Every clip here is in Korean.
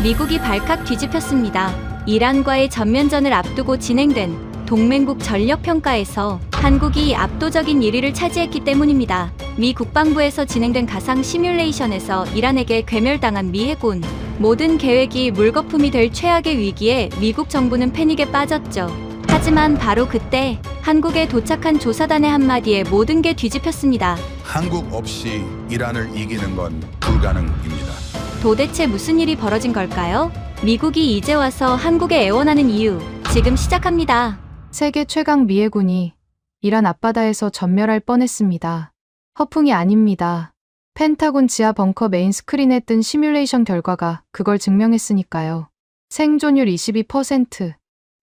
미국이 발칵 뒤집혔습니다. 이란과의 전면전을 앞두고 진행된 동맹국 전력평가에서 한국이 압도적인 1위를 차지했기 때문입니다. 미 국방부에서 진행된 가상 시뮬레이션에서 이란에게 괴멸당한 미 해군. 모든 계획이 물거품이 될 최악의 위기에 미국 정부는 패닉에 빠졌죠. 하지만 바로 그때 한국에 도착한 조사단의 한마디에 모든 게 뒤집혔습니다. 한국 없이 이란을 이기는 건 불가능입니다. 도대체 무슨 일이 벌어진 걸까요? 미국이 이제 와서 한국에 애원하는 이유, 지금 시작합니다. 세계 최강 미 해군이 이란 앞바다에서 전멸할 뻔했습니다. 허풍이 아닙니다. 펜타곤 지하 벙커 메인 스크린에 뜬 시뮬레이션 결과가 그걸 증명했으니까요. 생존율 22%,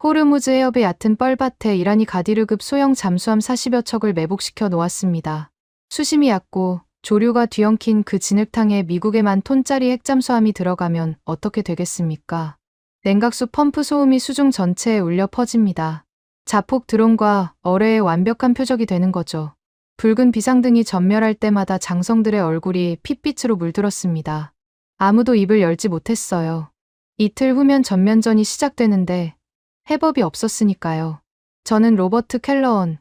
호르무즈 해협의 얕은 뻘밭에 이란이 가디르급 소형 잠수함 40여 척을 매복시켜 놓았습니다. 수심이 얕고 조류가 뒤엉킨 그 진흙탕에 미국의 10,000톤짜리 핵잠수함이 들어가면 어떻게 되겠습니까? 냉각수 펌프 소음이 수중 전체에 울려 퍼집니다. 자폭 드론과 어뢰의 완벽한 표적이 되는 거죠. 붉은 비상등이 전멸할 때마다 장성들의 얼굴이 핏빛으로 물들었습니다. 아무도 입을 열지 못했어요. 이틀 후면 전면전이 시작되는데 해법이 없었으니까요. 저는 로버트 켈러원,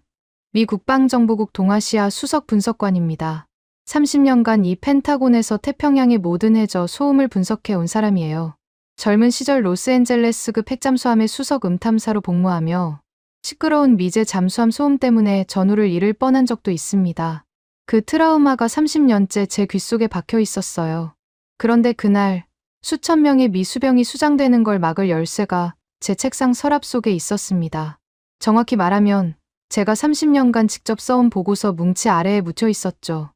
미 국방정보국 동아시아 수석 분석관입니다. 30년간 이 펜타곤에서 태평양의 모든 해저 소음을 분석해 온 사람이에요. 젊은 시절 로스앤젤레스급 핵잠수함의 수석 음탐사로 복무하며 시끄러운 미제 잠수함 소음 때문에 전우를 잃을 뻔한 적도 있습니다. 그 트라우마가 30년째 제 귓속에 박혀 있었어요. 그런데 그날 수천 명의 미수병이 수장되는 걸 막을 열쇠가 제 책상 서랍 속에 있었습니다. 정확히 말하면 제가 30년간 직접 써온 보고서 뭉치 아래에 묻혀 있었죠.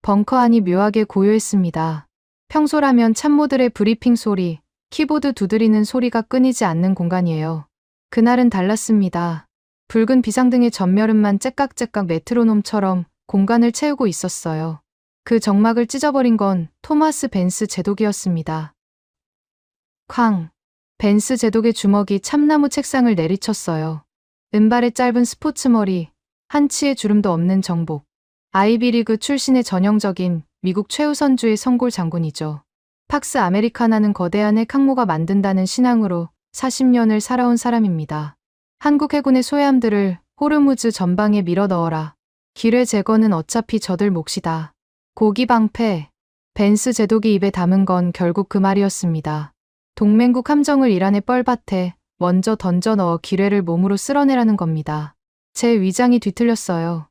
벙커 안이 묘하게 고요했습니다. 평소라면 참모들의 브리핑 소리, 키보드 두드리는 소리가 끊이지 않는 공간이에요. 그날은 달랐습니다. 붉은 비상등의 전멸음만 째깍째깍 메트로놈처럼 공간을 채우고 있었어요. 그 정막을 찢어버린 건 토마스 벤스 제독이었습니다. 쾅! 벤스 제독의 주먹이 참나무 책상을 내리쳤어요. 은발의 짧은 스포츠 머리, 한치의 주름도 없는 정복. 아이비리그 출신의 전형적인 미국 최우선주의 성골 장군이죠. 팍스 아메리카나는 거대한 핵 항모가 만든다는 신앙으로 40년을 살아온 사람입니다. 한국 해군의 소해함들을 호르무즈 전방에 밀어 넣어라. 기뢰 제거는 어차피 저들 몫이다. 고기 방패. 벤스 제독이 입에 담은 건 결국 그 말이었습니다. 동맹국 함정을 이란의 뻘밭에 먼저 던져 넣어 기뢰를 몸으로 쓸어내라는 겁니다. 제 위장이 뒤틀렸어요.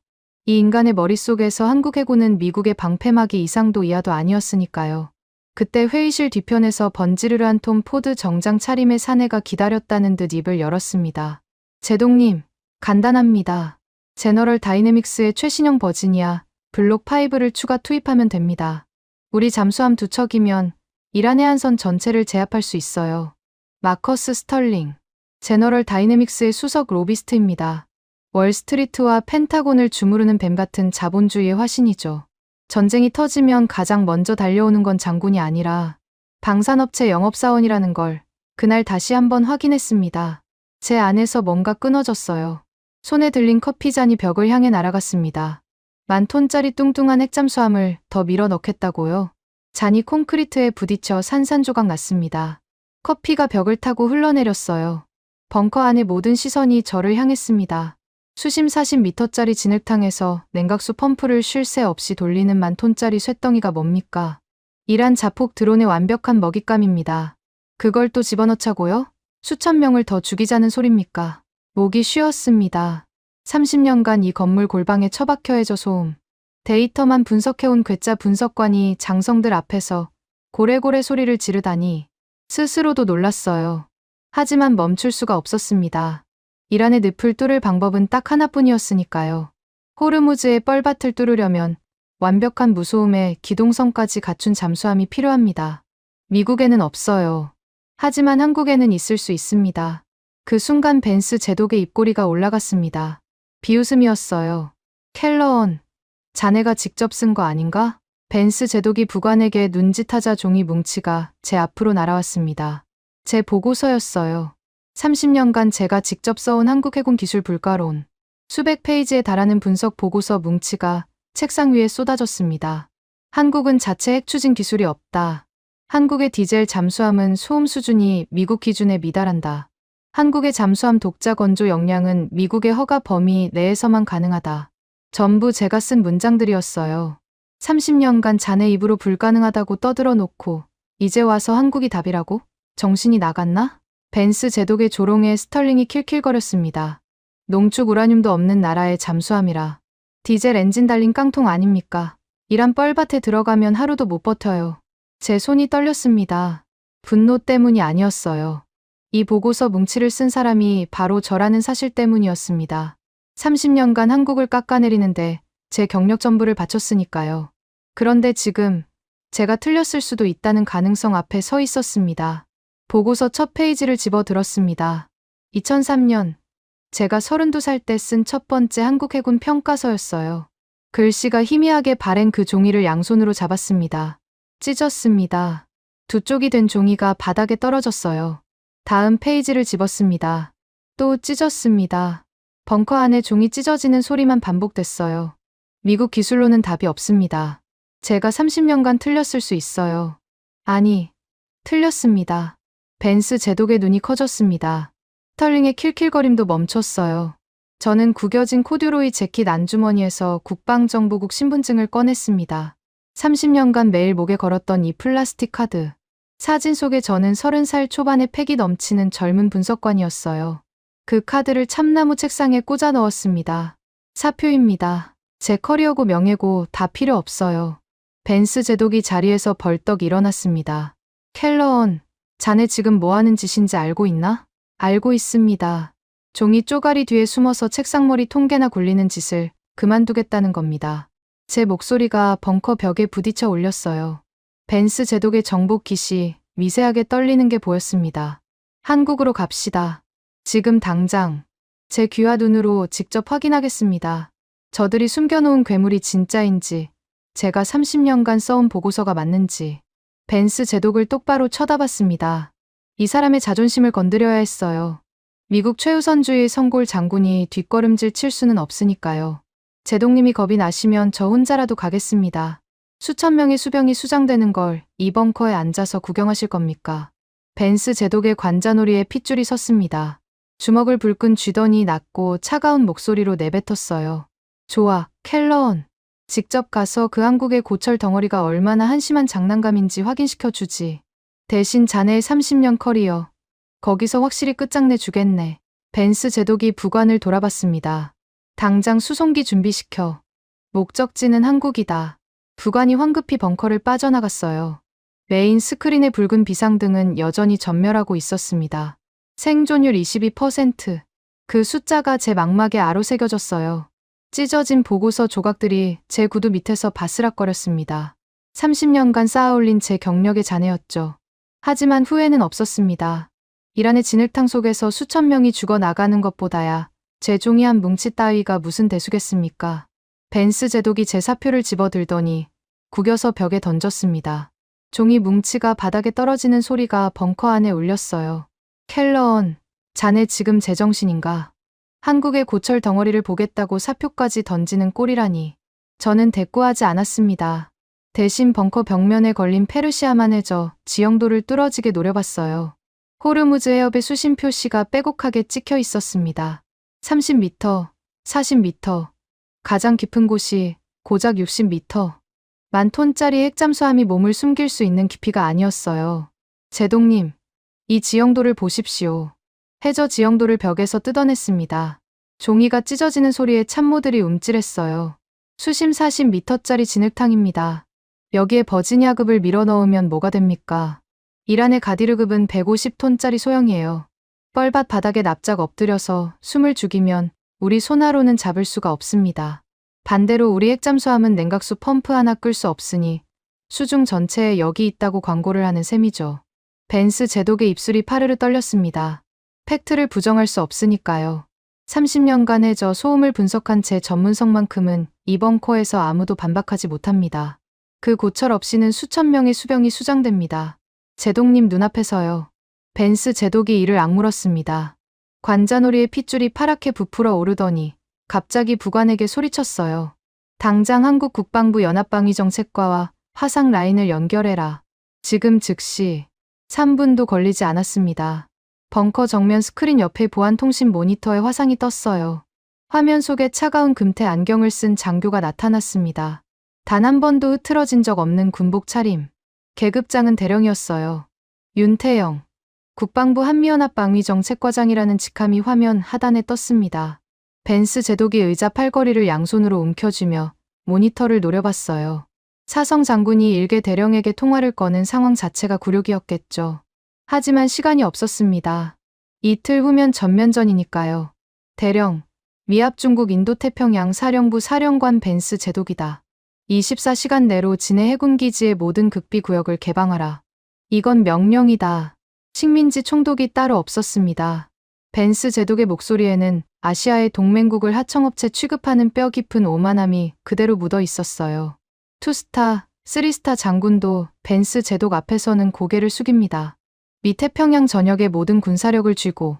이 인간의 머릿속에서 한국 해군은 미국의 방패막이 이상도 이하도 아니었으니까요. 그때 회의실 뒤편에서 번지르르한 톰 포드 정장 차림의 사내가 기다렸다는 듯 입을 열었습니다. 제독님, 간단합니다. 제너럴 다이내믹스의 최신형 버지니아 블록 5를 추가 투입하면 됩니다. 우리 잠수함 2척이면 이란의 한선 전체를 제압할 수 있어요. 마커스 스털링, 제너럴 다이내믹스의 수석 로비스트입니다. 월스트리트와 펜타곤을 주무르는 뱀 같은 자본주의의 화신이죠. 전쟁이 터지면 가장 먼저 달려오는 건 장군이 아니라 방산업체 영업사원이라는 걸 그날 다시 한번 확인했습니다. 제 안에서 뭔가 끊어졌어요. 손에 들린 커피잔이 벽을 향해 날아갔습니다. 10,000톤짜리 뚱뚱한 핵잠수함을 더 밀어 넣겠다고요? 잔이 콘크리트에 부딪혀 산산조각 났습니다. 커피가 벽을 타고 흘러내렸어요. 벙커 안의 모든 시선이 저를 향했습니다. 수심 40m짜리 진흙탕에서 냉각수 펌프를 쉴 새 없이 돌리는 10,000톤짜리 쇳덩이가 뭡니까? 이란 자폭 드론의 완벽한 먹잇감입니다. 그걸 또 집어넣자고요? 수천 명을 더 죽이자는 소립니까? 목이 쉬었습니다. 30년간 이 건물 골방에 처박혀 해저 소음. 데이터만 분석해온 괴짜 분석관이 장성들 앞에서 고래고래 소리를 지르다니 스스로도 놀랐어요. 하지만 멈출 수가 없었습니다. 이란의 늪을 뚫을 방법은 딱 하나뿐이었으니까요. 호르무즈의 뻘밭을 뚫으려면 완벽한 무소음에 기동성까지 갖춘 잠수함이 필요합니다. 미국에는 없어요. 하지만 한국에는 있을 수 있습니다. 그 순간 벤스 제독의 입꼬리가 올라갔습니다. 비웃음이었어요. 켈러원, 자네가 직접 쓴 거 아닌가? 벤스 제독이 부관에게 눈짓하자 종이 뭉치가 제 앞으로 날아왔습니다. 제 보고서였어요. 30년간 제가 직접 써온 한국해군 기술 불가론. 수백 페이지에 달하는 분석 보고서 뭉치가 책상 위에 쏟아졌습니다. 한국은 자체 핵 추진 기술이 없다. 한국의 디젤 잠수함은 소음 수준이 미국 기준에 미달한다. 한국의 잠수함 독자 건조 역량은 미국의 허가 범위 내에서만 가능하다. 전부 제가 쓴 문장들이었어요. 30년간 자네 입으로 불가능하다고 떠들어 놓고 이제 와서 한국이 답이라고? 정신이 나갔나? 벤스 제독의 조롱에 스털링이 킬킬거렸습니다. 농축 우라늄도 없는 나라의 잠수함이라. 디젤 엔진 달린 깡통 아닙니까? 이란 뻘밭에 들어가면 하루도 못 버텨요. 제 손이 떨렸습니다. 분노 때문이 아니었어요. 이 보고서 뭉치를 쓴 사람이 바로 저라는 사실 때문이었습니다. 30년간 한국을 깎아내리는데 제 경력 전부를 바쳤으니까요. 그런데 지금 제가 틀렸을 수도 있다는 가능성 앞에 서 있었습니다. 보고서 첫 페이지를 집어 들었습니다. 2003년 제가 32살 때 쓴 첫 번째 한국 해군 평가서였어요. 글씨가 희미하게 바랜 그 종이를 양손으로 잡았습니다. 찢었습니다. 두 쪽이 된 종이가 바닥에 떨어졌어요. 다음 페이지를 집었습니다. 또 찢었습니다. 벙커 안에 종이 찢어지는 소리만 반복됐어요. 미국 기술로는 답이 없습니다. 제가 30년간 틀렸을 수 있어요. 아니, 틀렸습니다. 벤스 제독의 눈이 커졌습니다. 스털링의 킬킬거림도 멈췄어요. 저는 구겨진 코듀로이 재킷 안주머니에서 국방정보국 신분증을 꺼냈습니다. 30년간 매일 목에 걸었던 이 플라스틱 카드. 사진 속에 저는 30살 초반의 패기 넘치는 젊은 분석관이었어요. 그 카드를 참나무 책상에 꽂아 넣었습니다. 사표입니다. 제 커리어고 명예고 다 필요 없어요. 벤스 제독이 자리에서 벌떡 일어났습니다. 켈러언, 자네 지금 뭐 하는 짓인지 알고 있나? 알고 있습니다. 종이 쪼가리 뒤에 숨어서 책상머리 통계나 굴리는 짓을 그만두겠다는 겁니다. 제 목소리가 벙커 벽에 부딪혀 올렸어요. 벤스 제독의 정복 깃이 미세하게 떨리는 게 보였습니다. 한국으로 갑시다. 지금 당장. 제 귀와 눈으로 직접 확인하겠습니다. 저들이 숨겨놓은 괴물이 진짜인지, 제가 30년간 써온 보고서가 맞는지. 벤스 제독을 똑바로 쳐다봤습니다. 이 사람의 자존심을 건드려야 했어요. 미국 최우선주의 성골 장군이 뒷걸음질 칠 수는 없으니까요. 제독님이 겁이 나시면 저 혼자라도 가겠습니다. 수천 명의 수병이 수장되는 걸 이 벙커에 앉아서 구경하실 겁니까? 벤스 제독의 관자놀이에 핏줄이 섰습니다. 주먹을 불끈 쥐더니 낮고 차가운 목소리로 내뱉었어요. 좋아, 켈러언. 직접 가서 그 한국의 고철 덩어리가 얼마나 한심한 장난감인지 확인시켜 주지. 대신 자네의 30년 커리어. 거기서 확실히 끝장내 주겠네. 벤스 제독이 부관을 돌아봤습니다. 당장 수송기 준비시켜. 목적지는 한국이다. 부관이 황급히 벙커를 빠져나갔어요. 메인 스크린의 붉은 비상등은 여전히 전멸하고 있었습니다. 생존율 22%. 그 숫자가 제 망막에 아로새겨졌어요. 찢어진 보고서 조각들이 제 구두 밑에서 바스락거렸습니다. 30년간 쌓아올린 제 경력의 잔해였죠. 하지만 후회는 없었습니다. 이란의 진흙탕 속에서 수천 명이 죽어나가는 것보다야 제 종이 한 뭉치 따위가 무슨 대수겠습니까? 벤스 제독이 제 사표를 집어들더니 구겨서 벽에 던졌습니다. 종이 뭉치가 바닥에 떨어지는 소리가 벙커 안에 울렸어요. 켈러언, 자네 지금 제정신인가? 한국의 고철 덩어리를 보겠다고 사표까지 던지는 꼴이라니. 저는 대꾸하지 않았습니다. 대신 벙커 벽면에 걸린 페르시아만 해저 지형도를 뚫어지게 노려봤어요. 호르무즈 해협의 수심 표시가 빼곡하게 찍혀 있었습니다. 30m, 40m, 가장 깊은 곳이 고작 60m. 10,000톤짜리 핵잠수함이 몸을 숨길 수 있는 깊이가 아니었어요. 제독님, 이 지형도를 보십시오. 해저 지형도를 벽에서 뜯어냈습니다. 종이가 찢어지는 소리에 참모들이 움찔했어요. 수심 40m짜리 진흙탕입니다. 여기에 버지니아급을 밀어넣으면 뭐가 됩니까? 이란의 가디르급은 150톤짜리 소형이에요. 뻘밭 바닥에 납작 엎드려서 숨을 죽이면 우리 손아로는 잡을 수가 없습니다. 반대로 우리 핵잠수함은 냉각수 펌프 하나 끌 수 없으니 수중 전체에 여기 있다고 광고를 하는 셈이죠. 벤스 제독의 입술이 파르르 떨렸습니다. 팩트를 부정할 수 없으니까요. 30년간 해저 소음을 분석한 제 전문성만큼은 이 벙커에서 아무도 반박하지 못합니다. 그 고철 없이는 수천 명의 수병이 수장됩니다. 제독님 눈앞에서요. 벤스 제독이 이를 악물었습니다. 관자놀이의 핏줄이 파랗게 부풀어 오르더니 갑자기 부관에게 소리쳤어요. 당장 한국 국방부 연합방위 정책과와 화상 라인을 연결해라. 지금 즉시 3분도 걸리지 않았습니다. 벙커 정면 스크린 옆에 보안 통신 모니터에 화상이 떴어요. 화면 속에 차가운 금태 안경을 쓴 장교가 나타났습니다. 단 한 번도 흐트러진 적 없는 군복 차림. 계급장은 대령이었어요. 윤태영, 국방부 한미연합방위정책과장이라는 직함이 화면 하단에 떴습니다. 벤스 제독이 의자 팔걸이를 양손으로 움켜쥐며 모니터를 노려봤어요. 사성 장군이 일개 대령에게 통화를 거는 상황 자체가 굴욕이었겠죠. 하지만 시간이 없었습니다. 이틀 후면 전면전이니까요. 대령, 미합 중국 인도태평양 사령부 사령관 벤스 제독이다. 24시간 내로 진해 해군기지의 모든 극비 구역을 개방하라. 이건 명령이다. 식민지 총독이 따로 없었습니다. 벤스 제독의 목소리에는 아시아의 동맹국을 하청업체 취급하는 뼈 깊은 오만함이 그대로 묻어 있었어요. 투스타, 쓰리스타 장군도 벤스 제독 앞에서는 고개를 숙입니다. 미 태평양 전역의 모든 군사력을 쥐고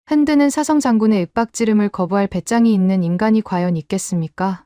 흔드는 사성 장군의 윽박지름을 거부할 배짱이 있는 인간이 과연 있겠습니까?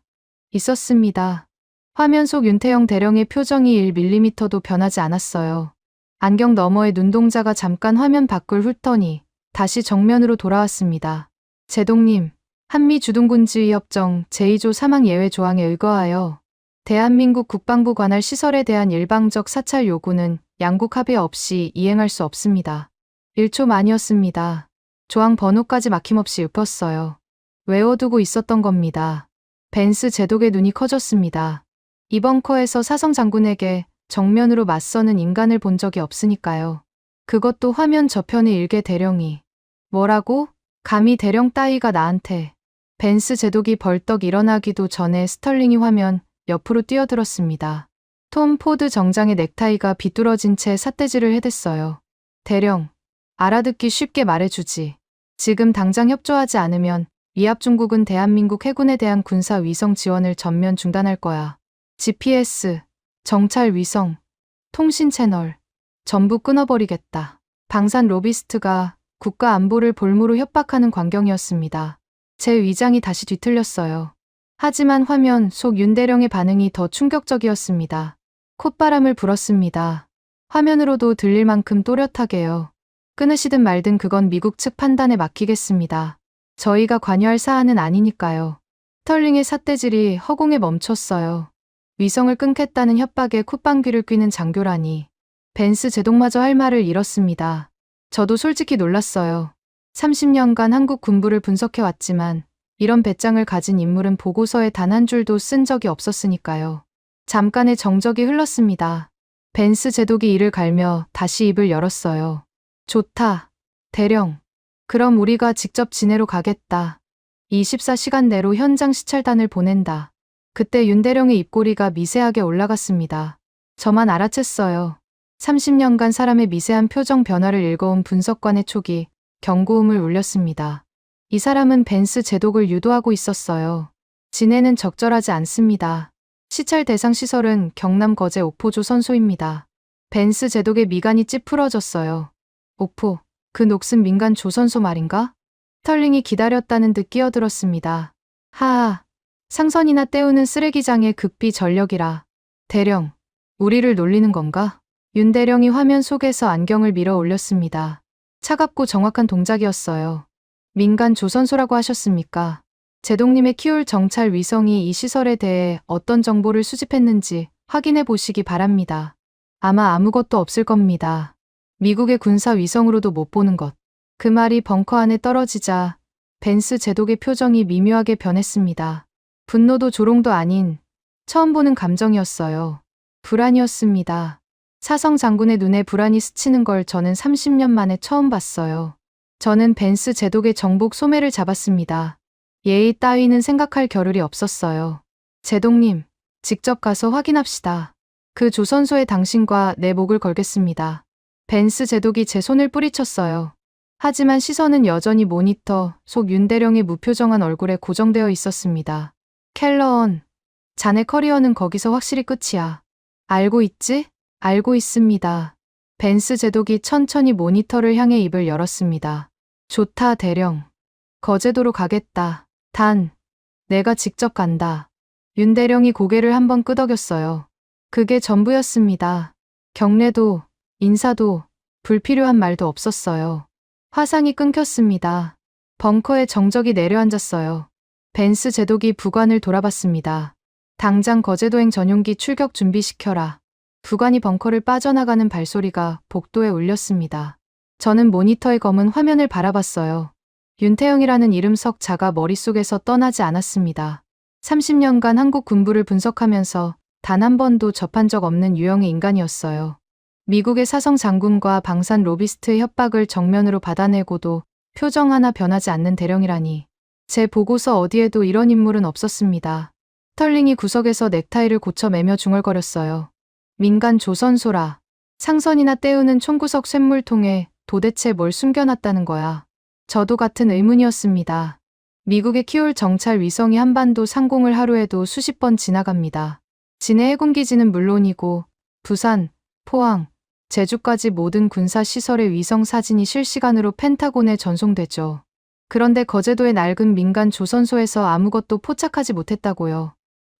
있었습니다. 화면 속 윤태영 대령의 표정이 1mm도 변하지 않았어요. 안경 너머의 눈동자가 잠깐 화면 밖을 훑더니 다시 정면으로 돌아왔습니다. 제독님, 한미 주둔군지휘협정 제2조 사망 예외 조항에 의거하여 대한민국 국방부 관할 시설에 대한 일방적 사찰 요구는 양국 합의 없이 이행할 수 없습니다. 1초 만이었습니다. 조항 번호까지 막힘없이 읊었어요. 외워두고 있었던 겁니다. 벤스 제독의 눈이 커졌습니다. 이 벙커에서 사성 장군에게 정면으로 맞서는 인간을 본 적이 없으니까요. 그것도 화면 저편의 일개 대령이. 뭐라고? 감히 대령 따위가 나한테. 벤스 제독이 벌떡 일어나기도 전에 스털링이 화면 옆으로 뛰어들었습니다. 톰 포드 정장의 넥타이가 비뚤어진 채 삿대질을 해댔어요. 대령, 알아듣기 쉽게 말해주지. 지금 당장 협조하지 않으면 미합 중국은 대한민국 해군에 대한 군사 위성 지원을 전면 중단할 거야. GPS, 정찰 위성, 통신 채널, 전부 끊어버리겠다. 방산 로비스트가 국가 안보를 볼모로 협박하는 광경이었습니다. 제 위장이 다시 뒤틀렸어요. 하지만 화면 속 윤대령의 반응이 더 충격적이었습니다. 콧바람을 불었습니다. 화면으로도 들릴 만큼 또렷하게요. 끊으시든 말든 그건 미국 측 판단에 맡기겠습니다. 저희가 관여할 사안은 아니니까요. 스털링의 삿대질이 허공에 멈췄어요. 위성을 끊겠다는 협박에 콧방귀를 뀌는 장교라니. 벤스 제독마저 할 말을 잃었습니다. 저도 솔직히 놀랐어요. 30년간 한국 군부를 분석해왔지만 이런 배짱을 가진 인물은 보고서에 단 한 줄도 쓴 적이 없었으니까요. 잠깐의 정적이 흘렀습니다. 벤스 제독이 이를 갈며 다시 입을 열었어요. 좋다. 대령. 그럼 우리가 직접 진해로 가겠다. 24시간 내로 현장 시찰단을 보낸다. 그때 윤대령의 입꼬리가 미세하게 올라갔습니다. 저만 알아챘어요. 30년간 사람의 미세한 표정 변화를 읽어온 분석관의 촉이 경고음을 울렸습니다. 이 사람은 벤스 제독을 유도하고 있었어요. 진해는 적절하지 않습니다. 시찰 대상 시설은 경남 거제 옥포조 선소입니다. 벤스 제독의 미간이 찌푸러졌어요. 옥포, 그 녹슨 민간 조선소 말인가? 스털링이 기다렸다는 듯 끼어들었습니다. 하하, 상선이나 때우는 쓰레기장의 극비 전력이라. 대령, 우리를 놀리는 건가? 윤대령이 화면 속에서 안경을 밀어 올렸습니다. 차갑고 정확한 동작이었어요. 민간 조선소라고 하셨습니까? 제독님의 키울 정찰 위성이 이 시설에 대해 어떤 정보를 수집했는지 확인해 보시기 바랍니다. 아마 아무것도 없을 겁니다. 미국의 군사 위성으로도 못 보는 것. 그 말이 벙커 안에 떨어지자 벤스 제독의 표정이 미묘하게 변했습니다. 분노도 조롱도 아닌 처음 보는 감정이었어요. 불안이었습니다. 사성 장군의 눈에 불안이 스치는 걸 저는 30년 만에 처음 봤어요. 저는 벤스 제독의 정복 소매를 잡았습니다. 예의 따위는 생각할 겨를이 없었어요. 제독님, 직접 가서 확인합시다. 그 조선소에 당신과 내 목을 걸겠습니다. 벤스 제독이 제 손을 뿌리쳤어요. 하지만 시선은 여전히 모니터 속 윤대령의 무표정한 얼굴에 고정되어 있었습니다. 켈러언, 자네 커리어는 거기서 확실히 끝이야. 알고 있지? 알고 있습니다. 벤스 제독이 천천히 모니터를 향해 입을 열었습니다. 좋다, 대령. 거제도로 가겠다. 단, 내가 직접 간다. 윤대령이 고개를 한번 끄덕였어요. 그게 전부였습니다. 경례도 인사도 불필요한 말도 없었어요. 화상이 끊겼습니다. 벙커에 정적이 내려앉았어요. 벤스 제독이 부관을 돌아봤습니다. 당장 거제도행 전용기 출격 준비시켜라. 부관이 벙커를 빠져나가는 발소리가 복도에 울렸습니다. 저는 모니터의 검은 화면을 바라봤어요. 윤태영이라는 이름 석 자가 머릿속에서 떠나지 않았습니다. 30년간 한국 군부를 분석하면서 단 한 번도 접한 적 없는 유형의 인간이었어요. 미국의 사성 장군과 방산 로비스트의 협박을 정면으로 받아내고도 표정 하나 변하지 않는 대령이라니. 제 보고서 어디에도 이런 인물은 없었습니다. 스털링이 구석에서 넥타이를 고쳐 매며 중얼거렸어요. 민간 조선소라. 상선이나 때우는 총구석 쇳물통에 도대체 뭘 숨겨놨다는 거야. 저도 같은 의문이었습니다. 미국의 키올 정찰 위성이 한반도 상공을 하루에도 수십 번 지나갑니다. 진해 해군기지는 물론이고 부산, 포항, 제주까지 모든 군사시설의 위성 사진이 실시간으로 펜타곤에 전송되죠. 그런데 거제도의 낡은 민간 조선소에서 아무것도 포착하지 못했다고요.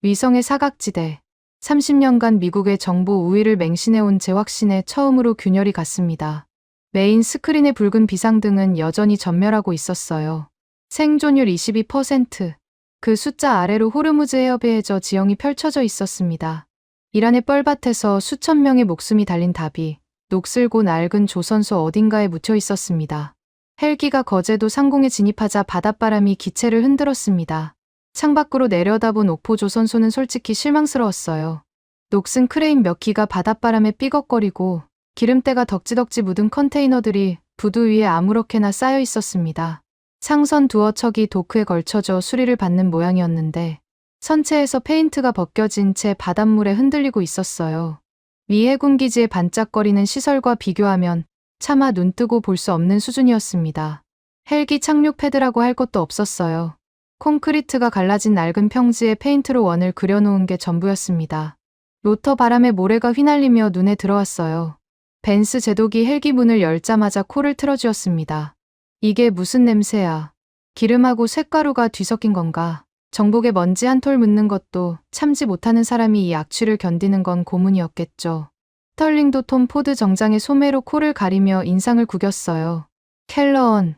위성의 사각지대. 30년간 미국의 정보 우위를 맹신해온 제 확신에 처음으로 균열이 갔습니다. 메인 스크린의 붉은 비상등은 여전히 전멸하고 있었어요. 생존율 22%. 그 숫자 아래로 호르무즈 에어베이저 지형이 펼쳐져 있었습니다. 이란의 뻘밭에서 수천 명의 목숨이 달린 답이 녹슬고 낡은 조선소 어딘가에 묻혀 있었습니다. 헬기가 거제도 상공에 진입하자 바닷바람이 기체를 흔들었습니다. 창밖으로 내려다본 옥포 조선소는 솔직히 실망스러웠어요. 녹슨 크레인 몇 기가 바닷바람에 삐걱거리고 기름때가 덕지덕지 묻은 컨테이너들이 부두 위에 아무렇게나 쌓여 있었습니다. 상선 두어 척이 도크에 걸쳐져 수리를 받는 모양이었는데 선체에서 페인트가 벗겨진 채 바닷물에 흔들리고 있었어요. 미 해군 기지의 반짝거리는 시설과 비교하면 차마 눈뜨고 볼 수 없는 수준이었습니다. 헬기 착륙 패드라고 할 것도 없었어요. 콘크리트가 갈라진 낡은 평지에 페인트로 원을 그려놓은 게 전부였습니다. 로터 바람에 모래가 휘날리며 눈에 들어왔어요. 벤스 제독이 헬기 문을 열자마자 코를 틀어쥐었습니다. 이게 무슨 냄새야. 기름하고 쇳가루가 뒤섞인 건가. 정복에 먼지 한 톨 묻는 것도 참지 못하는 사람이 이 악취를 견디는 건 고문이었겠죠. 스털링도 톰 포드 정장의 소매로 코를 가리며 인상을 구겼어요. 켈러언,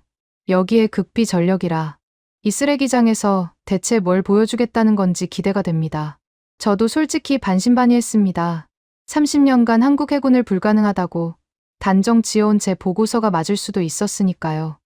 여기에 극비 전력이라. 이 쓰레기장에서 대체 뭘 보여주겠다는 건지 기대가 됩니다. 저도 솔직히 반신반의했습니다. 30년간 한국 해군을 불가능하다고 단정 지어온 제 보고서가 맞을 수도 있었으니까요.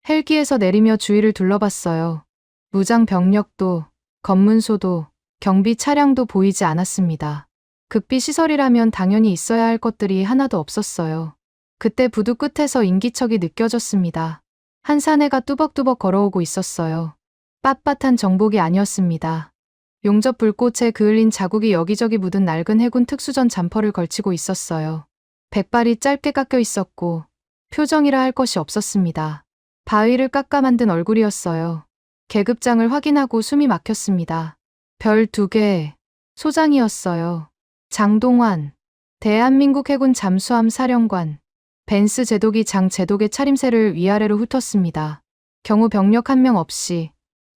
헬기에서 내리며 주위를 둘러봤어요. 무장 병력도, 검문소도, 경비 차량도 보이지 않았습니다. 극비 시설이라면 당연히 있어야 할 것들이 하나도 없었어요. 그때 부두 끝에서 인기척이 느껴졌습니다. 한 사내가 뚜벅뚜벅 걸어오고 있었어요. 빳빳한 정복이 아니었습니다. 용접 불꽃에 그을린 자국이 여기저기 묻은 낡은 해군 특수전 잠퍼를 걸치고 있었어요. 백발이 짧게 깎여 있었고 표정이라 할 것이 없었습니다. 바위를 깎아 만든 얼굴이었어요. 계급장을 확인하고 숨이 막혔습니다. 별 2개, 소장이었어요. 장동환, 대한민국 해군 잠수함 사령관. 벤스 제독이 장 제독의 차림새를 위아래로 훑었습니다. 경우 병력 1명 없이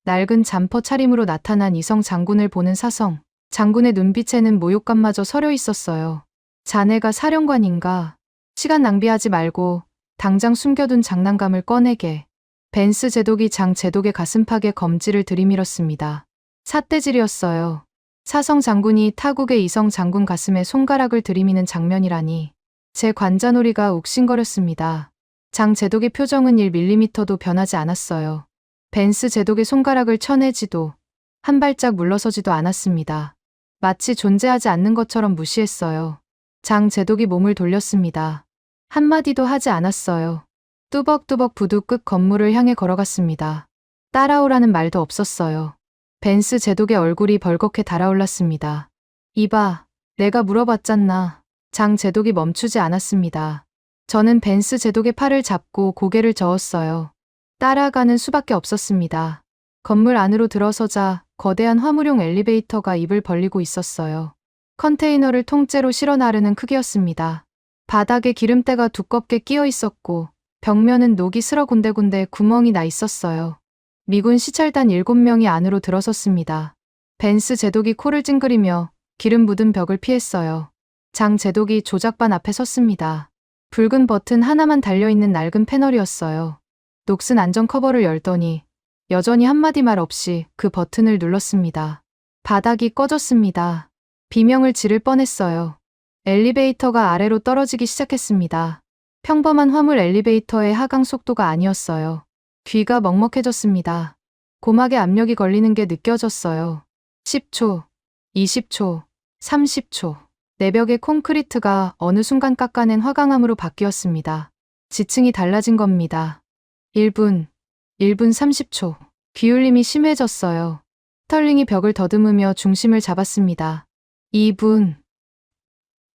낡은 잠퍼 차림으로 나타난 이성 장군을 보는 사성. 장군의 눈빛에는 모욕감마저 서려 있었어요. 자네가 사령관인가? 시간 낭비하지 말고 당장 숨겨둔 장난감을 꺼내게. 벤스 제독이 장 제독의 가슴팍에 검지를 들이밀었습니다. 삿대질이었어요. 사성 장군이 타국의 이성 장군 가슴에 손가락을 들이미는 장면이라니. 제 관자놀이가 욱신거렸습니다. 장 제독의 표정은 1mm도 변하지 않았어요. 벤스 제독의 손가락을 쳐내지도 한 발짝 물러서지도 않았습니다. 마치 존재하지 않는 것처럼 무시했어요. 장 제독이 몸을 돌렸습니다. 한마디도 하지 않았어요. 뚜벅뚜벅 부두 끝 건물을 향해 걸어갔습니다. 따라오라는 말도 없었어요. 벤스 제독의 얼굴이 벌겋게 달아올랐습니다. 이봐, 내가 물어봤잖나. 장 제독이 멈추지 않았습니다. 저는 벤스 제독의 팔을 잡고 고개를 저었어요. 따라가는 수밖에 없었습니다. 건물 안으로 들어서자 거대한 화물용 엘리베이터가 입을 벌리고 있었어요. 컨테이너를 통째로 실어 나르는 크기였습니다. 바닥에 기름때가 두껍게 끼어 있었고 벽면은 녹이 슬어 군데군데 구멍이 나 있었어요. 미군 시찰단 7명이 안으로 들어섰습니다. 벤스 제독이 코를 찡그리며 기름 묻은 벽을 피했어요. 장 제독이 조작반 앞에 섰습니다. 붉은 버튼 하나만 달려있는 낡은 패널이었어요. 녹슨 안전 커버를 열더니 여전히 한마디 말 없이 그 버튼을 눌렀습니다. 바닥이 꺼졌습니다. 비명을 지를 뻔했어요. 엘리베이터가 아래로 떨어지기 시작했습니다. 평범한 화물 엘리베이터의 하강 속도가 아니었어요. 귀가 먹먹해졌습니다. 고막에 압력이 걸리는 게 느껴졌어요. 10초, 20초, 30초. 내벽의 콘크리트가 어느 순간 깎아낸 화강암으로 바뀌었습니다. 지층이 달라진 겁니다. 1분 30초. 귀울림이 심해졌어요. 스털링이 벽을 더듬으며 중심을 잡았습니다. 2분.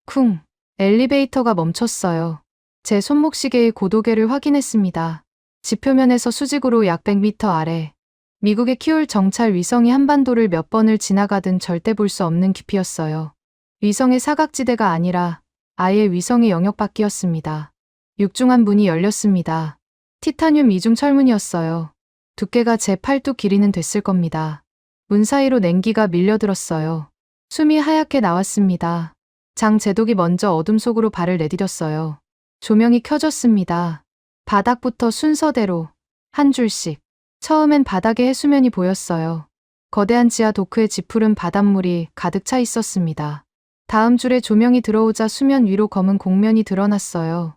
쿵. 엘리베이터가 멈췄어요. 제 손목시계의 고도계를 확인했습니다. 지표면에서 수직으로 약 100m 아래. 미국의 키울 정찰 위성이 한반도를 몇 번을 지나가든 절대 볼 수 없는 깊이였어요. 위성의 사각지대가 아니라 아예 위성의 영역 밖이었습니다. 육중한 문이 열렸습니다. 티타늄 이중 철문이었어요. 두께가 제 팔뚝 길이는 됐을 겁니다. 문 사이로 냉기가 밀려들었어요. 숨이 하얗게 나왔습니다. 장 제독이 먼저 어둠 속으로 발을 내디뎠어요. 조명이 켜졌습니다. 바닥부터 순서대로 한 줄씩. 처음엔 바닥에 해수면이 보였어요. 거대한 지하 도크에 짙푸른 바닷물이 가득 차 있었습니다. 다음 줄에 조명이 들어오자 수면 위로 검은 곡면이 드러났어요.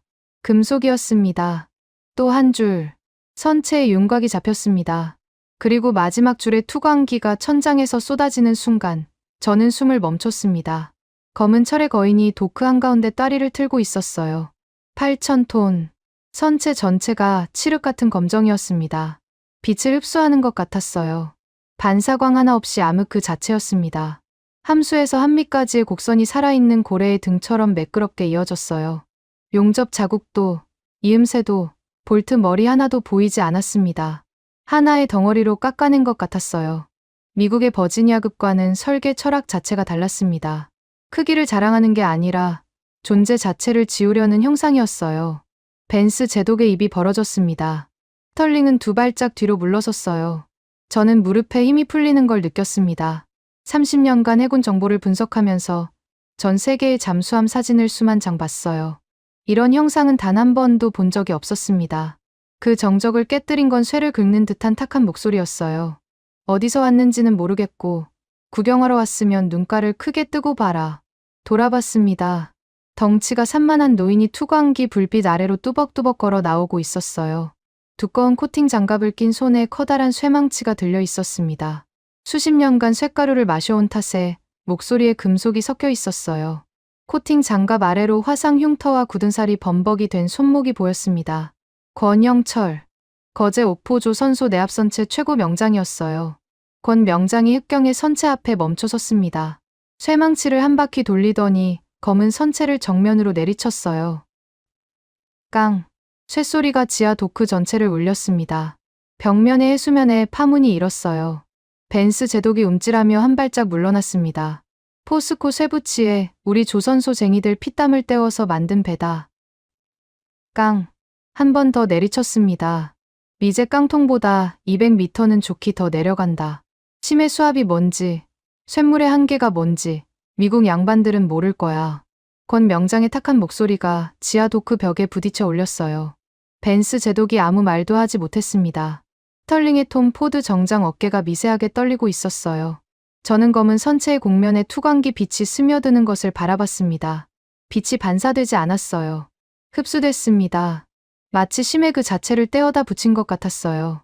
금속이었습니다. 또 한 줄. 선체에 윤곽이 잡혔습니다. 그리고 마지막 줄에 투광기가 천장에서 쏟아지는 순간 저는 숨을 멈췄습니다. 검은 철의 거인이 도크 한가운데 따리를 틀고 있었어요. 8,000톤. 선체 전체가 칠흑 같은 검정이었습니다. 빛을 흡수하는 것 같았어요. 반사광 하나 없이 암흑 그 자체였습니다. 함수에서 한미까지의 곡선이 살아있는 고래의 등처럼 매끄럽게 이어졌어요. 용접 자국도, 이음새도, 볼트 머리 하나도 보이지 않았습니다. 하나의 덩어리로 깎아낸 것 같았어요. 미국의 버지니아급과는 설계 철학 자체가 달랐습니다. 크기를 자랑하는 게 아니라 존재 자체를 지우려는 형상이었어요. 벤스 제독의 입이 벌어졌습니다. 스털링은 두 발짝 뒤로 물러섰어요. 저는 무릎에 힘이 풀리는 걸 느꼈습니다. 30년간 해군 정보를 분석하면서 전 세계의 잠수함 사진을 수만 장 봤어요. 이런 형상은 단 한 번도 본 적이 없었습니다. 그 정적을 깨뜨린 건 쇠를 긁는 듯한 탁한 목소리였어요. 어디서 왔는지는 모르겠고 구경하러 왔으면 눈가를 크게 뜨고 봐라. 돌아봤습니다. 덩치가 산만한 노인이 투광기 불빛 아래로 뚜벅뚜벅 걸어 나오고 있었어요. 두꺼운 코팅 장갑을 낀 손에 커다란 쇠망치가 들려 있었습니다. 수십 년간 쇳가루를 마셔온 탓에 목소리에 금속이 섞여 있었어요. 코팅 장갑 아래로 화상 흉터와 굳은 살이 범벅이 된 손목이 보였습니다. 권영철. 거제 옥포조 선소 내압선체 최고 명장이었어요. 권 명장이 흑경의 선체 앞에 멈춰 섰습니다. 쇠망치를 한 바퀴 돌리더니 검은 선체를 정면으로 내리쳤어요. 깡. 쇠소리가 지하 도크 전체를 울렸습니다. 벽면의 해수면에 파문이 일었어요. 벤스 제독이 움찔하며 한 발짝 물러났습니다. 포스코 쇠붙이에 우리 조선소 쟁이들 피땀을 때워서 만든 배다. 깡. 한 번 더 내리쳤습니다. 미제 깡통보다 200m는 좋게 더 내려간다. 심해 수압이 뭔지, 쇳물의 한계가 뭔지 미국 양반들은 모를 거야. 권 명장의 탁한 목소리가 지하 도크 벽에 부딪혀 올렸어요. 벤스 제독이 아무 말도 하지 못했습니다. 스털링의 톰 포드 정장 어깨가 미세하게 떨리고 있었어요. 저는 검은 선체의 곡면에 투광기 빛이 스며드는 것을 바라봤습니다. 빛이 반사되지 않았어요. 흡수됐습니다. 마치 심해 그 자체를 떼어다 붙인 것 같았어요.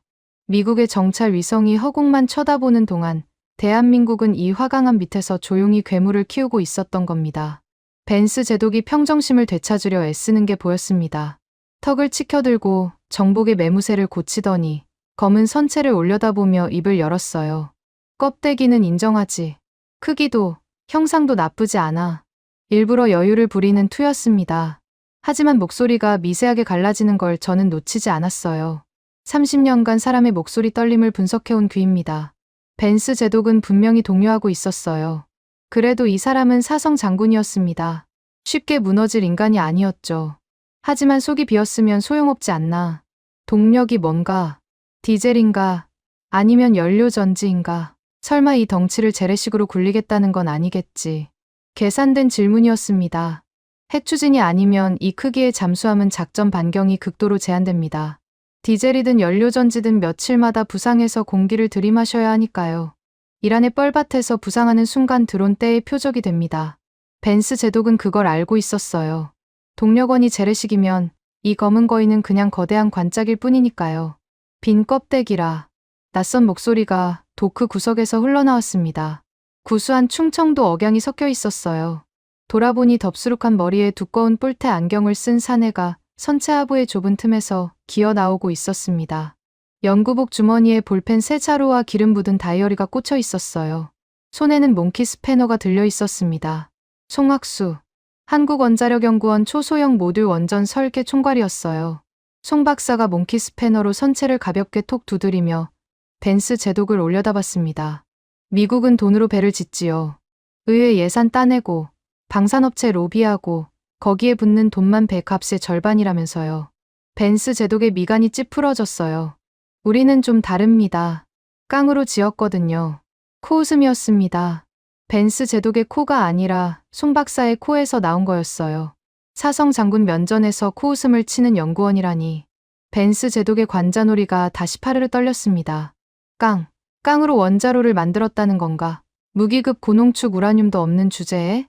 미국의 정찰 위성이 허공만 쳐다보는 동안 대한민국은 이 화강암 밑에서 조용히 괴물을 키우고 있었던 겁니다. 벤스 제독이 평정심을 되찾으려 애쓰는 게 보였습니다. 턱을 치켜들고 정복의 매무새를 고치더니 검은 선체를 올려다보며 입을 열었어요. 껍데기는 인정하지. 크기도 형상도 나쁘지 않아. 일부러 여유를 부리는 투였습니다. 하지만 목소리가 미세하게 갈라지는 걸 저는 놓치지 않았어요. 30년간 사람의 목소리 떨림을 분석해온 귀입니다. 벤스 제독은 분명히 동요하고 있었어요. 그래도 이 사람은 사성 장군이었습니다. 쉽게 무너질 인간이 아니었죠. 하지만 속이 비었으면 소용없지 않나. 동력이 뭔가? 디젤인가? 아니면 연료전지인가? 설마 이 덩치를 재래식으로 굴리겠다는 건 아니겠지. 계산된 질문이었습니다. 핵 추진이 아니면 이 크기의 잠수함은 작전 반경이 극도로 제한됩니다. 디젤이든 연료전지든 며칠마다 부상해서 공기를 들이마셔야 하니까요. 이란의 뻘밭에서 부상하는 순간 드론 떼의 표적이 됩니다. 벤스 제독은 그걸 알고 있었어요. 동력원이 재래식이면 이 검은 거인은 그냥 거대한 관짝일 뿐이니까요. 빈 껍데기라. 낯선 목소리가 도크 구석에서 흘러나왔습니다. 구수한 충청도 억양이 섞여 있었어요. 돌아보니 덥수룩한 머리에 두꺼운 뿔테 안경을 쓴 사내가 선체 하부의 좁은 틈에서 기어 나오고 있었습니다. 연구복 주머니에 볼펜 세 자루와 기름 묻은 다이어리가 꽂혀 있었어요. 손에는 몽키 스패너가 들려 있었습니다. 송학수, 한국원자력연구원 초소형 모듈 원전 설계 총괄이었어요. 송 박사가 몽키 스패너로 선체를 가볍게 톡 두드리며 벤스 제독을 올려다봤습니다. 미국은 돈으로 배를 짓지요. 의회 예산 따내고 방산업체 로비하고 거기에 붙는 돈만 배값의 절반이라면서요. 벤스 제독의 미간이 찌푸러졌어요. 우리는 좀 다릅니다. 깡으로 지었거든요. 코웃음이었습니다. 벤스 제독의 코가 아니라 송 박사의 코에서 나온 거였어요. 사성 장군 면전에서 코웃음을 치는 연구원이라니. 벤스 제독의 관자놀이가 다시 파르르 떨렸습니다. 깡으로 원자로를 만들었다는 건가? 무기급 고농축 우라늄도 없는 주제에?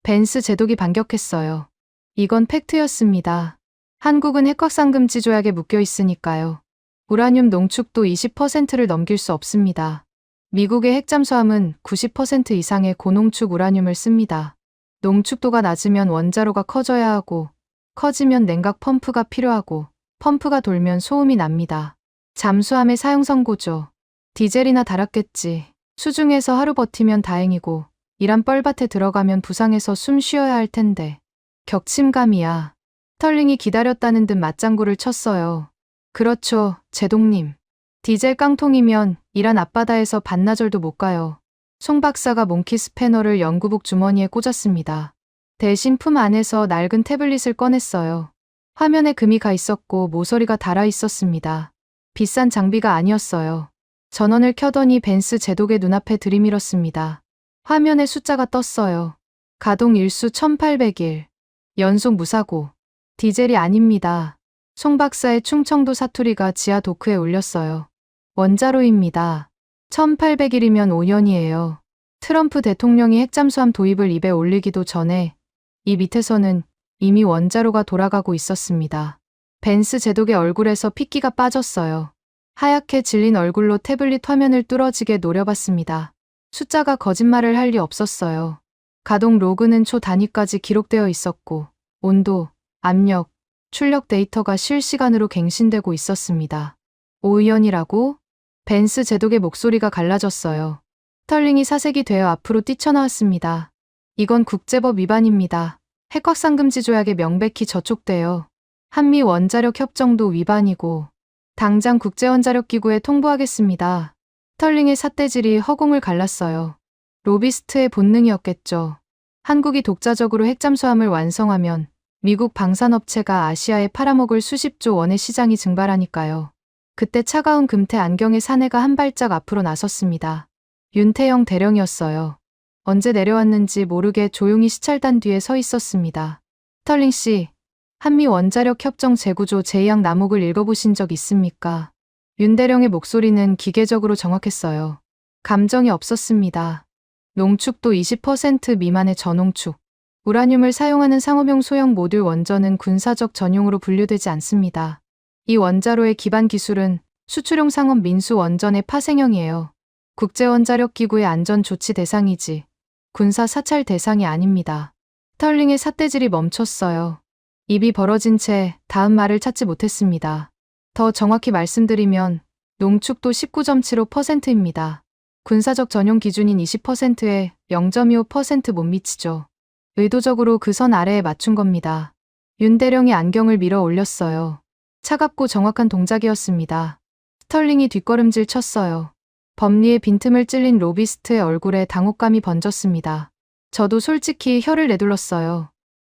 벤스 제독이 반격했어요. 이건 팩트였습니다. 한국은 핵확산금지 조약에 묶여 있으니까요. 우라늄 농축도 20%를 넘길 수 없습니다. 미국의 핵잠수함은 90% 이상의 고농축 우라늄을 씁니다. 농축도가 낮으면 원자로가 커져야 하고, 커지면 냉각 펌프가 필요하고, 펌프가 돌면 소음이 납니다. 잠수함의 사용선고죠. 디젤이나 달았겠지. 수중에서 하루 버티면 다행이고, 이란 뻘밭에 들어가면 부상해서 숨 쉬어야 할 텐데. 격침감이야. 스털링이 기다렸다는 듯 맞장구를 쳤어요. 그렇죠, 제독님. 디젤 깡통이면 이란 앞바다에서 반나절도 못 가요. 송 박사가 몽키 스패너를 연구복 주머니에 꽂았습니다. 대신 품 안에서 낡은 태블릿을 꺼냈어요. 화면에 금이 가 있었고 모서리가 달아 있었습니다. 비싼 장비가 아니었어요. 전원을 켜더니 벤스 제독의 눈앞에 들이밀었습니다. 화면에 숫자가 떴어요. 가동 일수 1801. 연속 무사고. 디젤이 아닙니다. 송 박사의 충청도 사투리가 지하 도크에 울렸어요. 원자로입니다. 1800일이면 5년이에요. 트럼프 대통령이 핵잠수함 도입을 입에 올리기도 전에 이 밑에서는 이미 원자로가 돌아가고 있었습니다. 벤스 제독의 얼굴에서 핏기가 빠졌어요. 하얗게 질린 얼굴로 태블릿 화면을 뚫어지게 노려봤습니다. 숫자가 거짓말을 할 리 없었어요. 가동 로그는 초 단위까지 기록되어 있었고 온도, 압력, 출력 데이터가 실시간으로 갱신되고 있었습니다. 5년이라고? 벤스 제독의 목소리가 갈라졌어요. 스털링이 사색이 되어 앞으로 뛰쳐나왔습니다. 이건 국제법 위반입니다. 핵확산금지 조약에 명백히 저촉돼요. 한미 원자력 협정도 위반이고 당장 국제원자력기구에 통보하겠습니다. 스털링의 삿대질이 허공을 갈랐어요. 로비스트의 본능이었겠죠. 한국이 독자적으로 핵잠수함을 완성하면 미국 방산업체가 아시아에 팔아먹을 수십조 원의 시장이 증발하니까요. 그때 차가운 금태 안경의 사내가 한 발짝 앞으로 나섰습니다. 윤태영 대령이었어요. 언제 내려왔는지 모르게 조용히 시찰단 뒤에 서 있었습니다. 스털링 씨, 한미 원자력 협정 재구조 제2항 남욱을 읽어보신 적 있습니까? 윤 대령의 목소리는 기계적으로 정확했어요. 감정이 없었습니다. 농축도 20% 미만의 저농축. 우라늄을 사용하는 상업용 소형 모듈 원전은 군사적 전용으로 분류되지 않습니다. 이 원자로의 기반 기술은 수출용 상업 민수 원전의 파생형이에요. 국제원자력기구의 안전조치 대상이지 군사 사찰 대상이 아닙니다. 스털링의 삿대질이 멈췄어요. 입이 벌어진 채 다음 말을 찾지 못했습니다. 더 정확히 말씀드리면 농축도 19.75%입니다. 군사적 전용 기준인 20%에 0.25% 못 미치죠. 의도적으로 그 선 아래에 맞춘 겁니다. 윤 대령이 안경을 밀어 올렸어요. 차갑고 정확한 동작이었습니다. 스털링이 뒷걸음질 쳤어요. 법리의 빈틈을 찔린 로비스트의 얼굴에 당혹감이 번졌습니다. 저도 솔직히 혀를 내둘렀어요.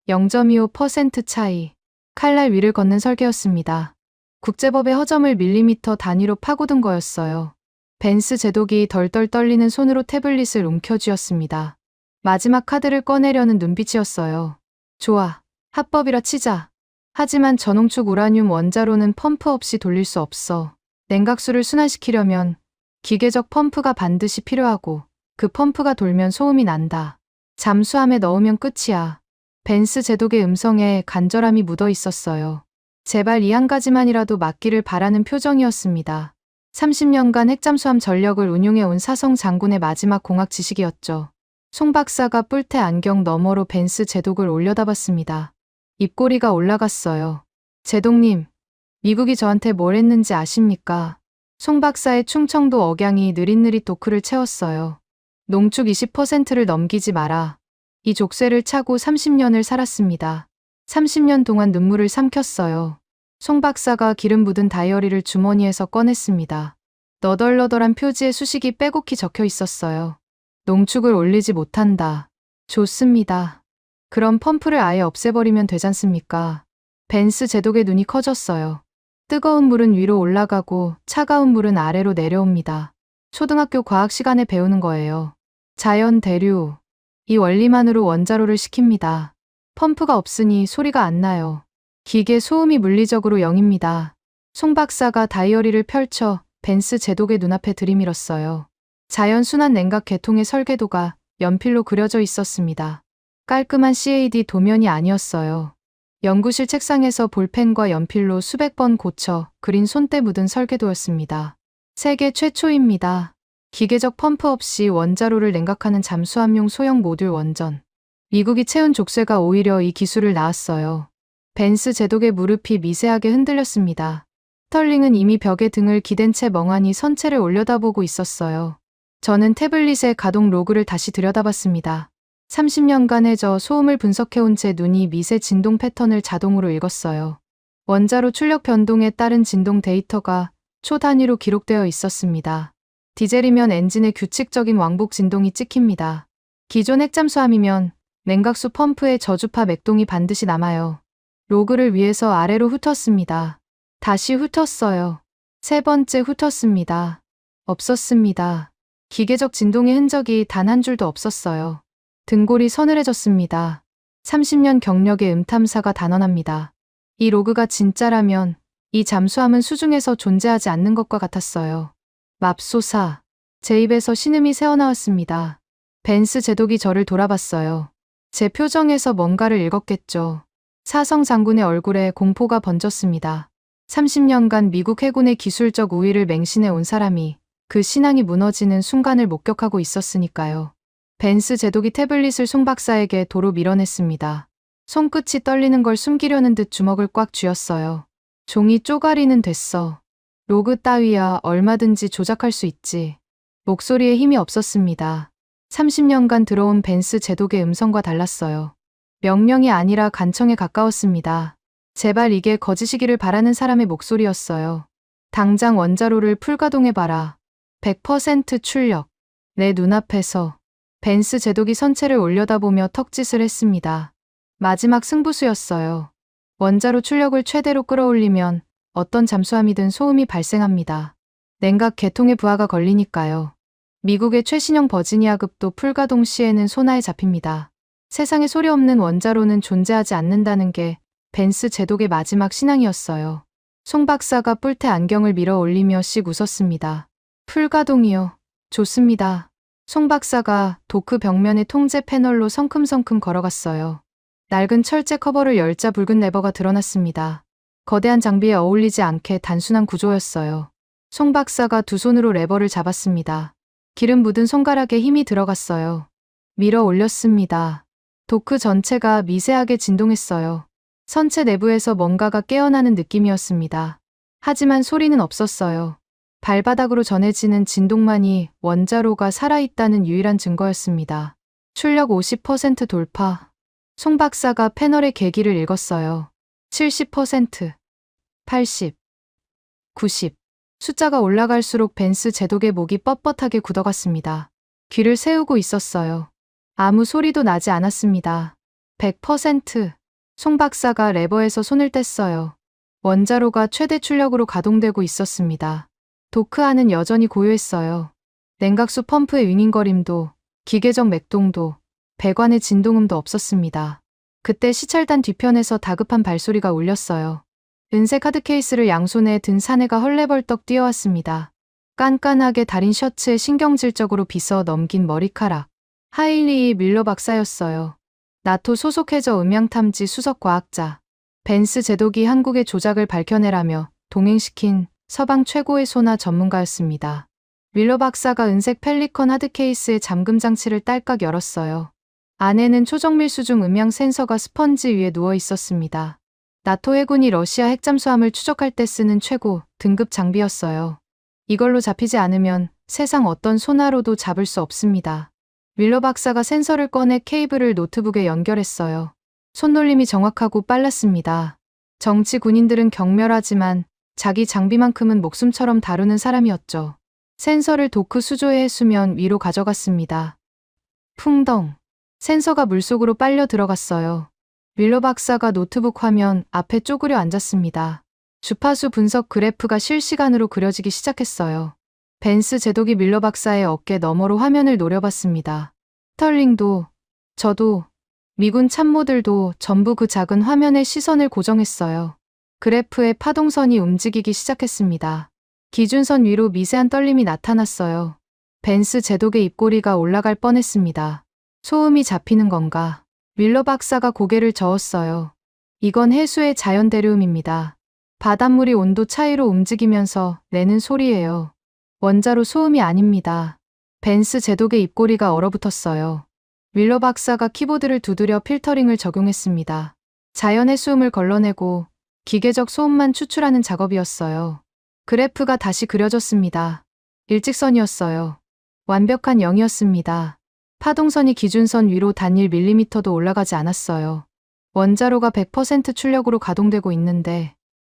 0.25% 차이. 칼날 위를 걷는 설계였습니다. 국제법의 허점을 밀리미터 단위로 파고든 거였어요. 벤스 제독이 덜덜 떨리는 손으로 태블릿을 움켜쥐었습니다. 마지막 카드를 꺼내려는 눈빛이었어요. 좋아. 합법이라 치자. 하지만 전홍축 우라늄 원자로는 펌프 없이 돌릴 수 없어. 냉각수를 순환시키려면 기계적 펌프가 반드시 필요하고 그 펌프가 돌면 소음이 난다. 잠수함에 넣으면 끝이야. 벤스 제독의 음성에 간절함이 묻어 있었어요. 제발 이 한 가지만이라도 맞기를 바라는 표정이었습니다. 30년간 핵잠수함 전력을 운용해온 사성 장군의 마지막 공학 지식이었죠. 송 박사가 뿔테 안경 너머로 벤스 제독을 올려다봤습니다. 입꼬리가 올라갔어요. 제독님, 미국이 저한테 뭘 했는지 아십니까? 송 박사의 충청도 억양이 느릿느릿 도크를 채웠어요. 농축 20%를 넘기지 마라. 이 족쇄를 차고 30년을 살았습니다. 30년 동안 눈물을 삼켰어요. 송 박사가 기름 묻은 다이어리를 주머니에서 꺼냈습니다. 너덜너덜한 표지에 수식이 빼곡히 적혀 있었어요. 농축을 올리지 못한다. 좋습니다. 그럼 펌프를 아예 없애버리면 되잖습니까? 벤스 제독의 눈이 커졌어요. 뜨거운 물은 위로 올라가고 차가운 물은 아래로 내려옵니다. 초등학교 과학 시간에 배우는 거예요. 자연 대류. 이 원리만으로 원자로를 식힙니다. 펌프가 없으니 소리가 안 나요. 기계 소음이 물리적으로 0입니다. 송 박사가 다이어리를 펼쳐 벤스 제독의 눈앞에 들이밀었어요. 자연순환 냉각 계통의 설계도가 연필로 그려져 있었습니다. 깔끔한 CAD 도면이 아니었어요. 연구실 책상에서 볼펜과 연필로 수백 번 고쳐 그린 손때 묻은 설계도였습니다. 세계 최초입니다. 기계적 펌프 없이 원자로를 냉각하는 잠수함용 소형 모듈 원전. 미국이 채운 족쇄가 오히려 이 기술을 낳았어요. 벤스 제독의 무릎이 미세하게 흔들렸습니다. 스털링은 이미 벽에 등을 기댄 채 멍하니 선체를 올려다보고 있었어요. 저는 태블릿의 가동 로그를 다시 들여다봤습니다. 30년간 해저 소음을 분석해온 제 눈이 미세 진동 패턴을 자동으로 읽었어요. 원자로 출력 변동에 따른 진동 데이터가 초 단위로 기록되어 있었습니다. 디젤이면 엔진의 규칙적인 왕복 진동이 찍힙니다. 기존 핵잠수함이면 냉각수 펌프의 저주파 맥동이 반드시 남아요. 로그를 위에서 아래로 훑었습니다. 다시 훑었어요. 세 번째 훑었습니다. 없었습니다. 기계적 진동의 흔적이 단 한 줄도 없었어요. 등골이 서늘해졌습니다. 30년 경력의 음탐사가 단언합니다. 이 로그가 진짜라면 이 잠수함은 수중에서 존재하지 않는 것과 같았어요. 맙소사. 제 입에서 신음이 새어나왔습니다. 벤스 제독이 저를 돌아봤어요. 제 표정에서 뭔가를 읽었겠죠. 사성 장군의 얼굴에 공포가 번졌습니다. 30년간 미국 해군의 기술적 우위를 맹신해 온 사람이 그 신앙이 무너지는 순간을 목격하고 있었으니까요. 벤스 제독이 태블릿을 송 박사에게 도로 밀어냈습니다. 손끝이 떨리는 걸 숨기려는 듯 주먹을 꽉 쥐었어요. 종이 쪼가리는 됐어. 로그 따위야 얼마든지 조작할 수 있지. 목소리에 힘이 없었습니다. 30년간 들어온 벤스 제독의 음성과 달랐어요. 명령이 아니라 간청에 가까웠습니다. 제발 이게 거짓이기를 바라는 사람의 목소리였어요. 당장 원자로를 풀가동해봐라. 100% 출력. 내 눈앞에서. 벤스 제독이 선체를 올려다보며 턱짓을 했습니다. 마지막 승부수였어요. 원자로 출력을 최대로 끌어올리면 어떤 잠수함이든 소음이 발생합니다. 냉각 계통의 부하가 걸리니까요. 미국의 최신형 버지니아급도 풀가동 시에는 소나에 잡힙니다. 세상에 소리 없는 원자로는 존재하지 않는다는 게 벤스 제독의 마지막 신앙이었어요. 송 박사가 뿔테 안경을 밀어 올리며 씩 웃었습니다. 풀가동이요. 좋습니다. 송 박사가 도크 벽면의 통제 패널로 성큼성큼 걸어갔어요. 낡은 철제 커버를 열자 붉은 레버가 드러났습니다. 거대한 장비에 어울리지 않게 단순한 구조였어요. 송 박사가 두 손으로 레버를 잡았습니다. 기름 묻은 손가락에 힘이 들어갔어요. 밀어 올렸습니다. 도크 전체가 미세하게 진동했어요. 선체 내부에서 뭔가가 깨어나는 느낌이었습니다. 하지만 소리는 없었어요. 발바닥으로 전해지는 진동만이 원자로가 살아있다는 유일한 증거였습니다. 출력 50% 돌파. 송 박사가 패널의 계기를 읽었어요. 70%, 80, 90. 숫자가 올라갈수록 벤스 제독의 목이 뻣뻣하게 굳어갔습니다. 귀를 세우고 있었어요. 아무 소리도 나지 않았습니다. 100%. 송 박사가 레버에서 손을 뗐어요. 원자로가 최대 출력으로 가동되고 있었습니다. 도크 안은 여전히 고요했어요. 냉각수 펌프의 윙윙거림도, 기계적 맥동도, 배관의 진동음도 없었습니다. 그때 시찰단 뒤편에서 다급한 발소리가 울렸어요. 은색 카드 케이스를 양손에 든 사내가 헐레벌떡 뛰어왔습니다. 깐깐하게 다린 셔츠에 신경질적으로 빗어 넘긴 머리카락. 하일리 밀러 박사였어요. 나토 소속 해저 음향탐지 수석과학자. 벤스 제독이 한국의 조작을 밝혀내라며 동행시킨 서방 최고의 소나 전문가였습니다. 밀러 박사가 은색 펠리컨 하드 케이스의 잠금 장치를 딸깍 열었어요. 안에는 초정밀수 중 음향 센서가 스펀지 위에 누워 있었습니다. 나토 해군이 러시아 핵잠수함을 추적할 때 쓰는 최고 등급 장비였어요. 이걸로 잡히지 않으면 세상 어떤 소나로도 잡을 수 없습니다. 밀러 박사가 센서를 꺼내 케이블을 노트북에 연결했어요. 손놀림이 정확하고 빨랐습니다. 정치 군인들은 경멸하지만 자기 장비만큼은 목숨처럼 다루는 사람이었죠. 센서를 도크 수조의 해수면 위로 가져갔습니다. 풍덩. 센서가 물속으로 빨려 들어갔어요. 밀러 박사가 노트북 화면 앞에 쪼그려 앉았습니다. 주파수 분석 그래프가 실시간으로 그려지기 시작했어요. 벤스 제독이 밀러 박사의 어깨 너머로 화면을 노려봤습니다. 스털링도, 저도, 미군 참모들도 전부 그 작은 화면에 시선을 고정했어요. 그래프의 파동선이 움직이기 시작했습니다. 기준선 위로 미세한 떨림이 나타났어요. 벤스 제독의 입꼬리가 올라갈 뻔했습니다. 소음이 잡히는 건가? 밀러 박사가 고개를 저었어요. 이건 해수의 자연 대류음입니다. 바닷물이 온도 차이로 움직이면서 내는 소리예요. 원자로 소음이 아닙니다. 벤스 제독의 입꼬리가 얼어붙었어요. 밀러 박사가 키보드를 두드려 필터링을 적용했습니다. 자연의 소음을 걸러내고 기계적 소음만 추출하는 작업이었어요. 그래프가 다시 그려졌습니다. 일직선이었어요. 완벽한 0이었습니다. 파동선이 기준선 위로 단 1mm도 올라가지 않았어요. 원자로가 100% 출력으로 가동되고 있는데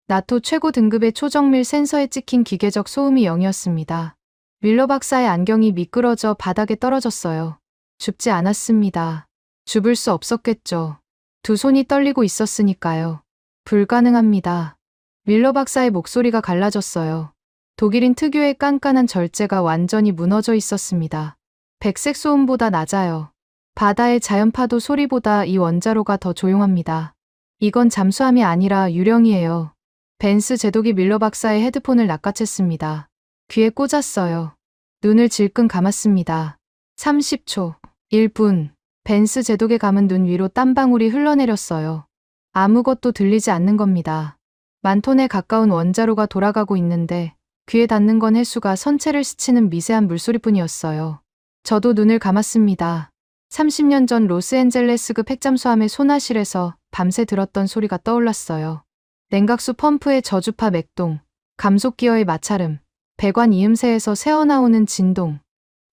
나토 최고 등급의 초정밀 센서에 찍힌 기계적 소음이 0이었습니다. 밀러 박사의 안경이 미끄러져 바닥에 떨어졌어요. 줍지 않았습니다. 줍을 수 없었겠죠. 두 손이 떨리고 있었으니까요. 불가능합니다. 밀러 박사의 목소리가 갈라졌어요. 독일인 특유의 깐깐한 절제가 완전히 무너져 있었습니다. 백색 소음보다 낮아요. 바다의 자연파도 소리보다 이 원자로가 더 조용합니다. 이건 잠수함이 아니라 유령이에요. 벤스 제독이 밀러 박사의 헤드폰을 낚아챘습니다. 귀에 꽂았어요. 눈을 질끈 감았습니다. 30초, 1분. 벤스 제독의 감은 눈 위로 땀방울이 흘러내렸어요. 아무것도 들리지 않는 겁니다. 만톤에 가까운 원자로가 돌아가고 있는데 귀에 닿는 건 해수가 선체를 스치는 미세한 물소리뿐이었어요. 저도 눈을 감았습니다. 30년 전 로스앤젤레스급 핵잠수함의 소나실에서 밤새 들었던 소리가 떠올랐어요. 냉각수 펌프의 저주파 맥동, 감속기어의 마찰음, 배관 이음새에서 새어나오는 진동.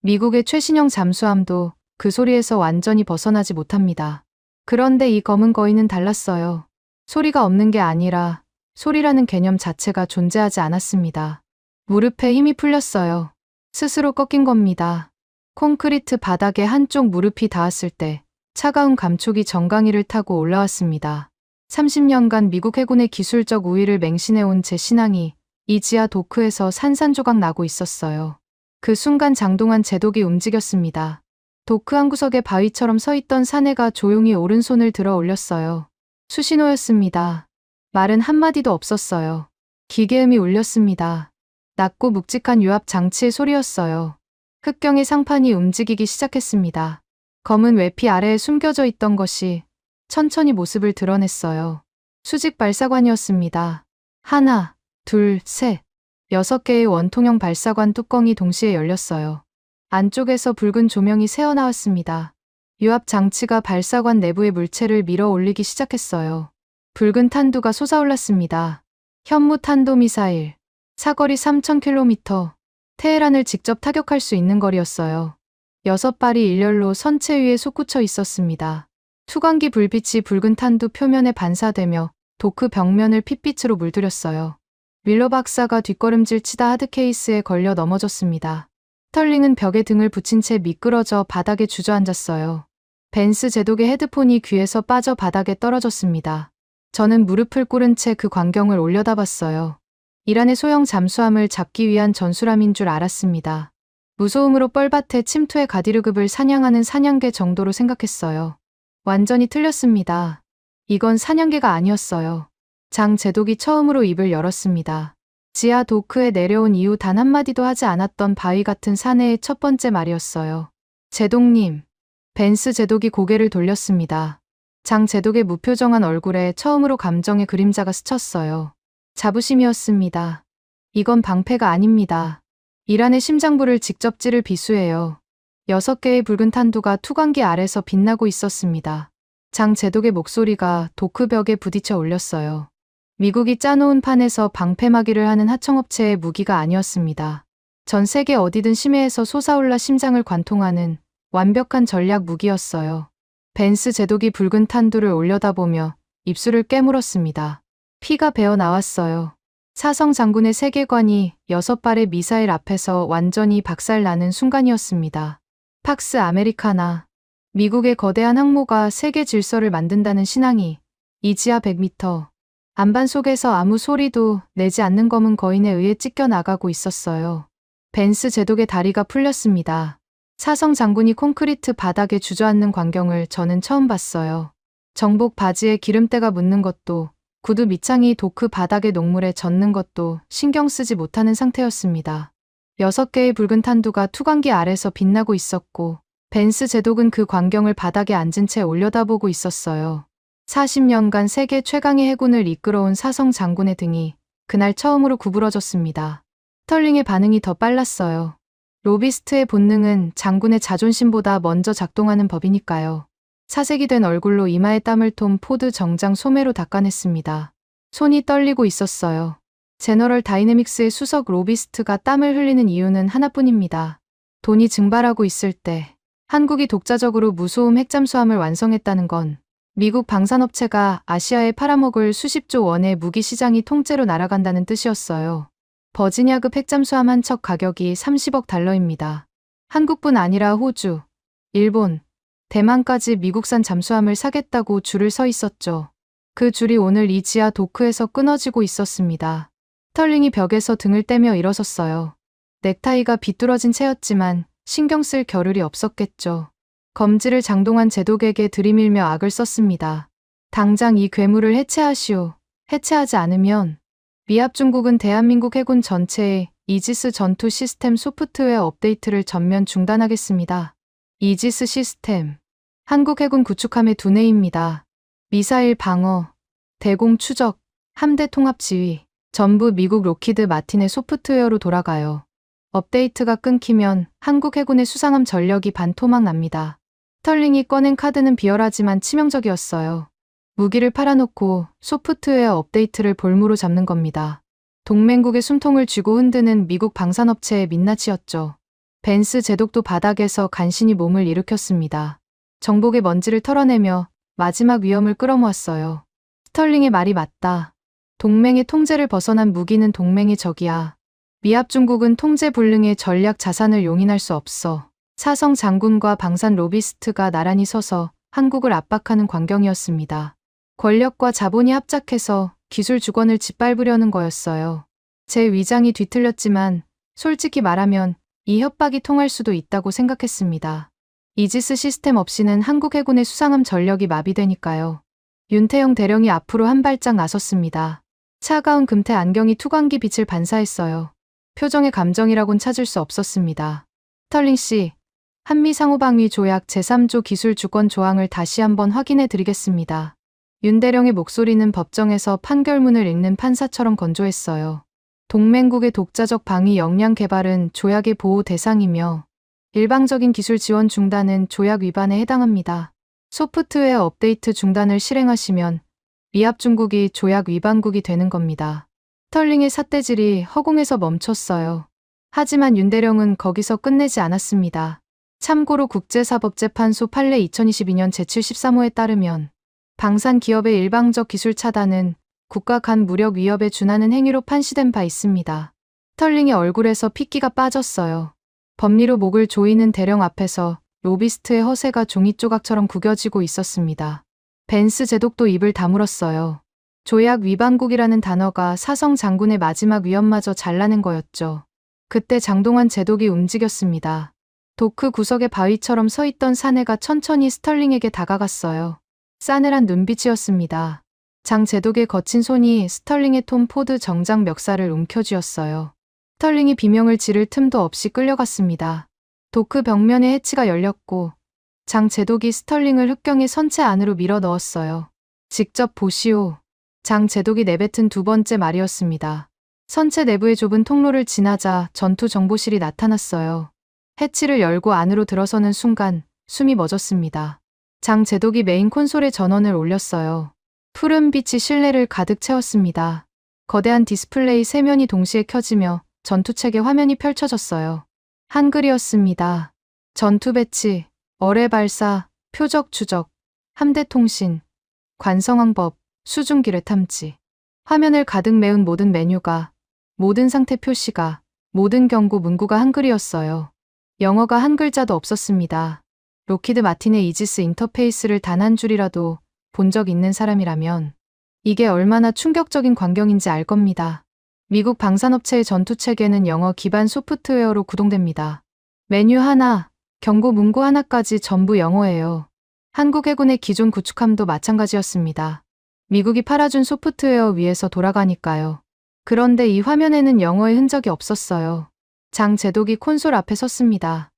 미국의 최신형 잠수함도 그 소리에서 완전히 벗어나지 못합니다. 그런데 이 검은 거인은 달랐어요. 소리가 없는 게 아니라 소리라는 개념 자체가 존재하지 않았습니다. 무릎에 힘이 풀렸어요. 스스로 꺾인 겁니다. 콘크리트 바닥에 한쪽 무릎이 닿았을 때 차가운 감촉이 정강이를 타고 올라왔습니다. 30년간 미국 해군의 기술적 우위를 맹신해온 제 신앙이 이 지하 도크에서 산산조각 나고 있었어요. 그 순간 장동한 제독이 움직였습니다. 도크 한 구석에 바위처럼 서 있던 사내가 조용히 오른손을 들어 올렸어요. 수신호였습니다. 말은 한마디도 없었어요. 기계음이 울렸습니다. 낮고 묵직한 유압 장치의 소리였어요. 흑경의 상판이 움직이기 시작했습니다. 검은 외피 아래에 숨겨져 있던 것이 천천히 모습을 드러냈어요. 수직 발사관이었습니다. 하나, 둘, 셋. 6개의 원통형 발사관 뚜껑이 동시에 열렸어요. 안쪽에서 붉은 조명이 새어나왔습니다. 유압 장치가 발사관 내부의 물체를 밀어 올리기 시작했어요. 붉은 탄두가 솟아올랐습니다. 현무 탄도미사일. 사거리 3,000km. 테헤란을 직접 타격할 수 있는 거리였어요. 6발이 일렬로 선체 위에 솟구쳐 있었습니다. 투광기 불빛이 붉은 탄두 표면에 반사되며 도크 벽면을 핏빛으로 물들였어요. 밀러 박사가 뒷걸음질 치다 하드 케이스에 걸려 넘어졌습니다. 스털링은 벽에 등을 붙인 채 미끄러져 바닥에 주저앉았어요. 벤스 제독의 헤드폰이 귀에서 빠져 바닥에 떨어졌습니다. 저는 무릎을 꿇은 채 그 광경을 올려다봤어요. 이란의 소형 잠수함을 잡기 위한 전술함인 줄 알았습니다. 무소음으로 뻘밭에 침투해 가디르급을 사냥하는 사냥개 정도로 생각했어요. 완전히 틀렸습니다. 이건 사냥개가 아니었어요. 장 제독이 처음으로 입을 열었습니다. 지하 도크에 내려온 이후 단 한마디도 하지 않았던 바위 같은 사내의 첫 번째 말이었어요. 제독님. 벤스 제독이 고개를 돌렸습니다. 장 제독의 무표정한 얼굴에 처음으로 감정의 그림자가 스쳤어요. 자부심이었습니다. 이건 방패가 아닙니다. 이란의 심장부를 직접 찌를 비수예요. 6개의 붉은 탄두가 투광기 아래서 빛나고 있었습니다. 장 제독의 목소리가 도크벽에 부딪혀 울렸어요. 미국이 짜놓은 판에서 방패막이를 하는 하청업체의 무기가 아니었습니다. 전 세계 어디든 심해에서 솟아올라 심장을 관통하는 완벽한 전략 무기였어요. 벤스 제독이 붉은 탄두를 올려다보며 입술을 깨물었습니다. 피가 배어 나왔어요. 사성 장군의 세계관이 6발의 미사일 앞에서 완전히 박살나는 순간이었습니다. 팍스 아메리카나. 미국의 거대한 항모가 세계 질서를 만든다는 신앙이 이 지하 100m 안반 속에서 아무 소리도 내지 않는 검은 거인에 의해 찢겨나가고 있었어요. 벤스 제독의 다리가 풀렸습니다. 사성 장군이 콘크리트 바닥에 주저앉는 광경을 저는 처음 봤어요. 정복 바지에 기름때가 묻는 것도, 구두 밑창이 도크 바닥의 녹물에 젖는 것도 신경 쓰지 못하는 상태였습니다. 6개의 붉은 탄두가 투광기 아래서 빛나고 있었고, 벤스 제독은 그 광경을 바닥에 앉은 채 올려다보고 있었어요. 40년간 세계 최강의 해군을 이끌어온 사성 장군의 등이 그날 처음으로 구부러졌습니다. 스털링의 반응이 더 빨랐어요. 로비스트의 본능은 장군의 자존심보다 먼저 작동하는 법이니까요. 사색이 된 얼굴로 이마에 땀을 톰 포드 정장 소매로 닦아냈습니다. 손이 떨리고 있었어요. 제너럴 다이내믹스의 수석 로비스트가 땀을 흘리는 이유는 하나뿐입니다. 돈이 증발하고 있을 때 한국이 독자적으로 무소음 핵잠수함을 완성했다는 건 미국 방산업체가 아시아에 팔아먹을 수십조 원의 무기 시장이 통째로 날아간다는 뜻이었어요. 버지니아급 핵잠수함 한 척 가격이 30억 달러입니다. 한국뿐 아니라 호주, 일본, 대만까지 미국산 잠수함을 사겠다고 줄을 서 있었죠. 그 줄이 오늘 이 지하 도크에서 끊어지고 있었습니다. 스털링이 벽에서 등을 떼며 일어섰어요. 넥타이가 비뚤어진 채였지만 신경 쓸 겨를이 없었겠죠. 검지를 장동한 제독에게 들이밀며 악을 썼습니다. 당장 이 괴물을 해체하시오. 해체하지 않으면 미합 중국은 대한민국 해군 전체의 이지스 전투 시스템 소프트웨어 업데이트를 전면 중단하겠습니다. 이지스 시스템. 한국 해군 구축함의 두뇌입니다. 미사일 방어, 대공 추적, 함대 통합 지휘, 전부 미국 로키드 마틴의 소프트웨어로 돌아가요. 업데이트가 끊기면 한국 해군의 수상함 전력이 반토막 납니다. 스털링이 꺼낸 카드는 비열하지만 치명적이었어요. 무기를 팔아놓고 소프트웨어 업데이트를 볼모로 잡는 겁니다. 동맹국의 숨통을 쥐고 흔드는 미국 방산업체의 민낯이었죠. 벤스 제독도 바닥에서 간신히 몸을 일으켰습니다. 정복의 먼지를 털어내며 마지막 위험을 끌어모았어요. 스털링의 말이 맞다. 동맹의 통제를 벗어난 무기는 동맹의 적이야. 미합 중국은 통제 불능의 전략 자산을 용인할 수 없어. 사성 장군과 방산 로비스트가 나란히 서서 한국을 압박하는 광경이었습니다. 권력과 자본이 합작해서 기술 주권을 짓밟으려는 거였어요. 제 위장이 뒤틀렸지만 솔직히 말하면 이 협박이 통할 수도 있다고 생각했습니다. 이지스 시스템 없이는 한국 해군의 수상함 전력이 마비되니까요. 윤태영 대령이 앞으로 한 발짝 나섰습니다. 차가운 금태 안경이 투광기 빛을 반사했어요. 표정의 감정이라곤 찾을 수 없었습니다. 스털링 씨, 한미 상호방위 조약 제3조 기술 주권 조항을 다시 한번 확인해 드리겠습니다. 윤대령의 목소리는 법정에서 판결문을 읽는 판사처럼 건조했어요. 동맹국의 독자적 방위 역량 개발은 조약의 보호 대상이며 일방적인 기술 지원 중단은 조약 위반에 해당합니다. 소프트웨어 업데이트 중단을 실행하시면 미합 중국이 조약 위반국이 되는 겁니다. 스털링의 삿대질이 허공에서 멈췄어요. 하지만 윤대령은 거기서 끝내지 않았습니다. 참고로 국제사법재판소 판례 2022년 제73호에 따르면 방산 기업의 일방적 기술 차단은 국가 간 무력 위협에 준하는 행위로 판시된 바 있습니다. 스털링의 얼굴에서 핏기가 빠졌어요. 법리로 목을 조이는 대령 앞에서 로비스트의 허세가 종이 조각처럼 구겨지고 있었습니다. 벤스 제독도 입을 다물었어요. 조약 위반국이라는 단어가 사성 장군의 마지막 위협마저 잘라낸 거였죠. 그때 장동환 제독이 움직였습니다. 도크 구석에 바위처럼 서 있던 사내가 천천히 스털링에게 다가갔어요. 싸늘한 눈빛이었습니다. 장 제독의 거친 손이 스털링의 톰 포드 정장 멱살을 움켜쥐었어요. 스털링이 비명을 지를 틈도 없이 끌려갔습니다. 도크 벽면에 해치가 열렸고 장 제독이 스털링을 흑경의 선체 안으로 밀어 넣었어요. 직접 보시오. 장 제독이 내뱉은 두 번째 말이었습니다. 선체 내부의 좁은 통로를 지나자 전투 정보실이 나타났어요. 해치를 열고 안으로 들어서는 순간 숨이 멎었습니다. 장 제독이 메인 콘솔에 전원을 올렸어요. 푸른 빛이 실내를 가득 채웠습니다. 거대한 디스플레이 세 면이 동시에 켜지며 전투체계 화면이 펼쳐졌어요. 한글이었습니다. 전투 배치, 어뢰 발사, 표적 추적, 함대 통신, 관성항법, 수중 기뢰 탐지. 화면을 가득 메운 모든 메뉴가, 모든 상태 표시가, 모든 경고 문구가 한글이었어요. 영어가 한 글자도 없었습니다. 로키드 마틴의 이지스 인터페이스를 단 한 줄이라도 본 적 있는 사람이라면 이게 얼마나 충격적인 광경인지 알 겁니다. 미국 방산업체의 전투체계는 영어 기반 소프트웨어로 구동됩니다. 메뉴 하나, 경고 문구 하나까지 전부 영어예요. 한국 해군의 기존 구축함도 마찬가지였습니다. 미국이 팔아준 소프트웨어 위에서 돌아가니까요. 그런데 이 화면에는 영어의 흔적이 없었어요. 장 제독이 콘솔 앞에 섰습니다.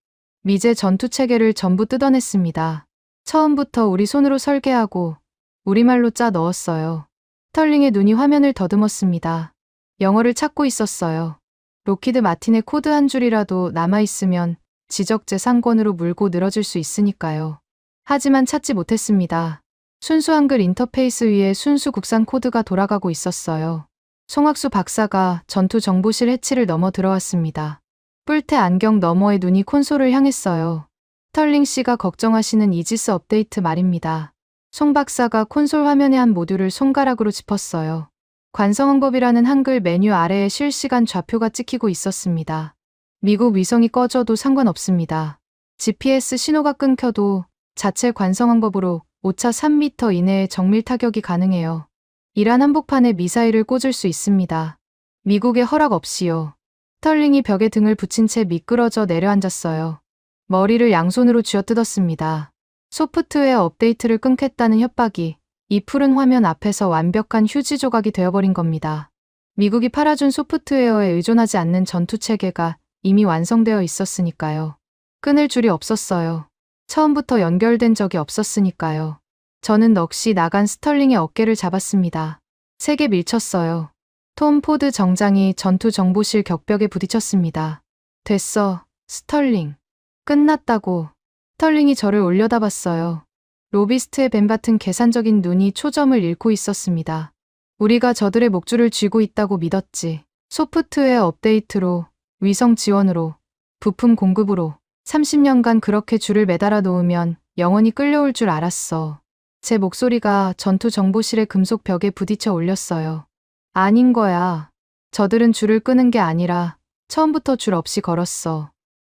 미제 전투체계를 전부 뜯어냈습니다. 처음부터 우리 손으로 설계하고 우리말로 짜 넣었어요. 스털링의 눈이 화면을 더듬었습니다. 영어를 찾고 있었어요. 로키드 마틴의 코드 한 줄이라도 남아있으면 지적재 상권으로 물고 늘어질 수 있으니까요. 하지만 찾지 못했습니다. 순수 한글 인터페이스 위에 순수 국산 코드가 돌아가고 있었어요. 송학수 박사가 전투 정보실 해치를 넘어 들어왔습니다. 뿔테 안경 너머의 눈이 콘솔을 향했어요. 스털링 씨가 걱정하시는 이지스 업데이트 말입니다. 송 박사가 콘솔 화면의 한 모듈을 손가락으로 짚었어요. 관성항법이라는 한글 메뉴 아래에 실시간 좌표가 찍히고 있었습니다. 미국 위성이 꺼져도 상관없습니다. GPS 신호가 끊겨도 자체 관성항법으로 오차 3m 이내에 정밀 타격이 가능해요. 이란 한복판에 미사일을 꽂을 수 있습니다. 미국의 허락 없이요. 스털링이 벽에 등을 붙인 채 미끄러져 내려앉았어요. 머리를 양손으로 쥐어뜯었습니다. 소프트웨어 업데이트를 끊겠다는 협박이 이 푸른 화면 앞에서 완벽한 휴지 조각이 되어버린 겁니다. 미국이 팔아준 소프트웨어에 의존하지 않는 전투체계가 이미 완성되어 있었으니까요. 끊을 줄이 없었어요. 처음부터 연결된 적이 없었으니까요. 저는 넋이 나간 스털링의 어깨를 잡았습니다. 세게 밀쳤어요. 톰 포드 정장이 전투 정보실 격벽에 부딪혔습니다. 됐어, 스털링. 끝났다고. 스털링이 저를 올려다봤어요. 로비스트의 뱀 같은 계산적인 눈이 초점을 잃고 있었습니다. 우리가 저들의 목줄을 쥐고 있다고 믿었지. 소프트웨어 업데이트로, 위성 지원으로, 부품 공급으로 30년간 그렇게 줄을 매달아 놓으면 영원히 끌려올 줄 알았어. 제 목소리가 전투 정보실의 금속 벽에 부딪혀 올렸어요. 아닌 거야. 저들은 줄을 끄는 게 아니라 처음부터 줄 없이 걸었어.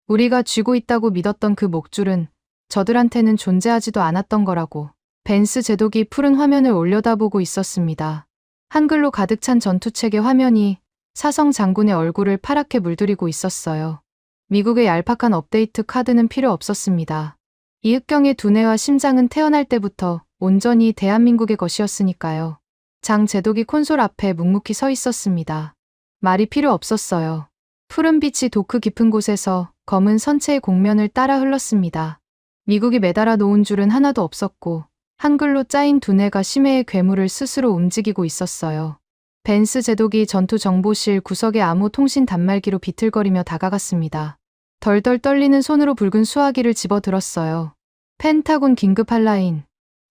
우리가 쥐고 있다고 믿었던 그 목줄은 저들한테는 존재하지도 않았던 거라고. 벤스 제독이 푸른 화면을 올려다보고 있었습니다. 한글로 가득 찬 전투체계 화면이 사성 장군의 얼굴을 파랗게 물들이고 있었어요. 미국의 얄팍한 업데이트 카드는 필요 없었습니다. 이흑경의 두뇌와 심장은 태어날 때부터 온전히 대한민국의 것이었으니까요. 장 제독이 콘솔 앞에 묵묵히 서 있었습니다. 말이 필요 없었어요. 푸른 빛이 도크 깊은 곳에서 검은 선체의 곡면을 따라 흘렀습니다. 미국이 매달아 놓은 줄은 하나도 없었고 한글로 짜인 두뇌가 심해의 괴물을 스스로 움직이고 있었어요. 벤스 제독이 전투 정보실 구석의 암호 통신 단말기로 비틀거리며 다가갔습니다. 덜덜 떨리는 손으로 붉은 수화기를 집어들었어요. 펜타곤 긴급 한라인.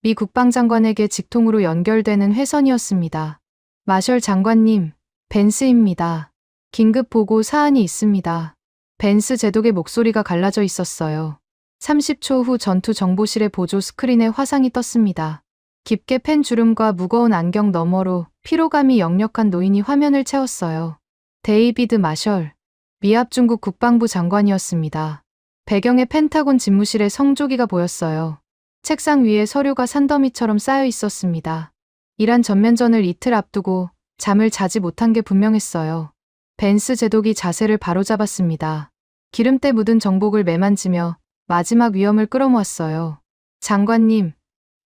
미 국방장관에게 직통으로 연결되는 회선이었습니다. 마셜 장관님, 벤스입니다. 긴급 보고 사안이 있습니다. 벤스 제독의 목소리가 갈라져 있었어요. 30초 후 전투 정보실의 보조 스크린에 화상이 떴습니다. 깊게 팬 주름과 무거운 안경 너머로 피로감이 역력한 노인이 화면을 채웠어요. 데이비드 마셜, 미합 중국 국방부 장관이었습니다. 배경에 펜타곤 집무실의 성조기가 보였어요. 책상 위에 서류가 산더미처럼 쌓여 있었습니다. 이란 전면전을 이틀 앞두고 잠을 자지 못한 게 분명했어요. 벤스 제독이 자세를 바로잡았습니다. 기름때 묻은 정복을 매만지며 마지막 위험을 끌어모았어요. 장관님,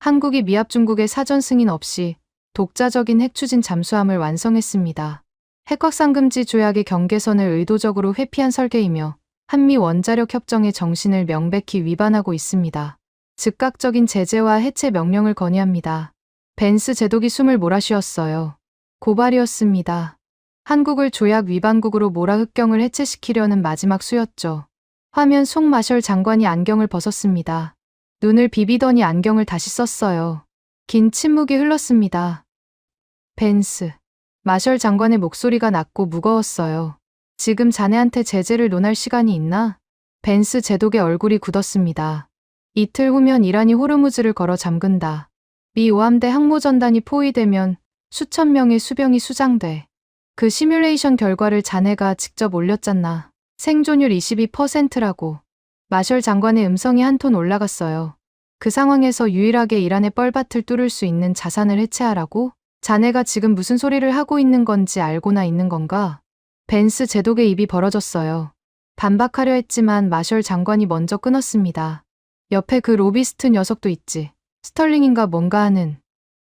한국이 미합 중국의 사전 승인 없이 독자적인 핵추진 잠수함을 완성했습니다. 핵확산금지 조약의 경계선을 의도적으로 회피한 설계이며 한미 원자력 협정의 정신을 명백히 위반하고 있습니다. 즉각적인 제재와 해체 명령을 건의합니다. 벤스 제독이 숨을 몰아쉬었어요. 고발이었습니다. 한국을 조약 위반국으로 몰아 흑경을 해체시키려는 마지막 수였죠. 화면 속 마셜 장관이 안경을 벗었습니다. 눈을 비비더니 안경을 다시 썼어요. 긴 침묵이 흘렀습니다. 벤스. 마셜 장관의 목소리가 낮고 무거웠어요. 지금 자네한테 제재를 논할 시간이 있나? 벤스 제독의 얼굴이 굳었습니다. 이틀 후면 이란이 호르무즈를 걸어 잠근다. 미 오함대 항모전단이 포위되면 수천 명의 수병이 수장돼. 그 시뮬레이션 결과를 자네가 직접 올렸잖나. 생존율 22%라고. 마셜 장관의 음성이 한 톤 올라갔어요. 그 상황에서 유일하게 이란의 뻘밭을 뚫을 수 있는 자산을 해체하라고? 자네가 지금 무슨 소리를 하고 있는 건지 알고나 있는 건가? 벤스 제독의 입이 벌어졌어요. 반박하려 했지만 마셜 장관이 먼저 끊었습니다. 옆에 그 로비스트 녀석도 있지. 스털링인가 뭔가 하는.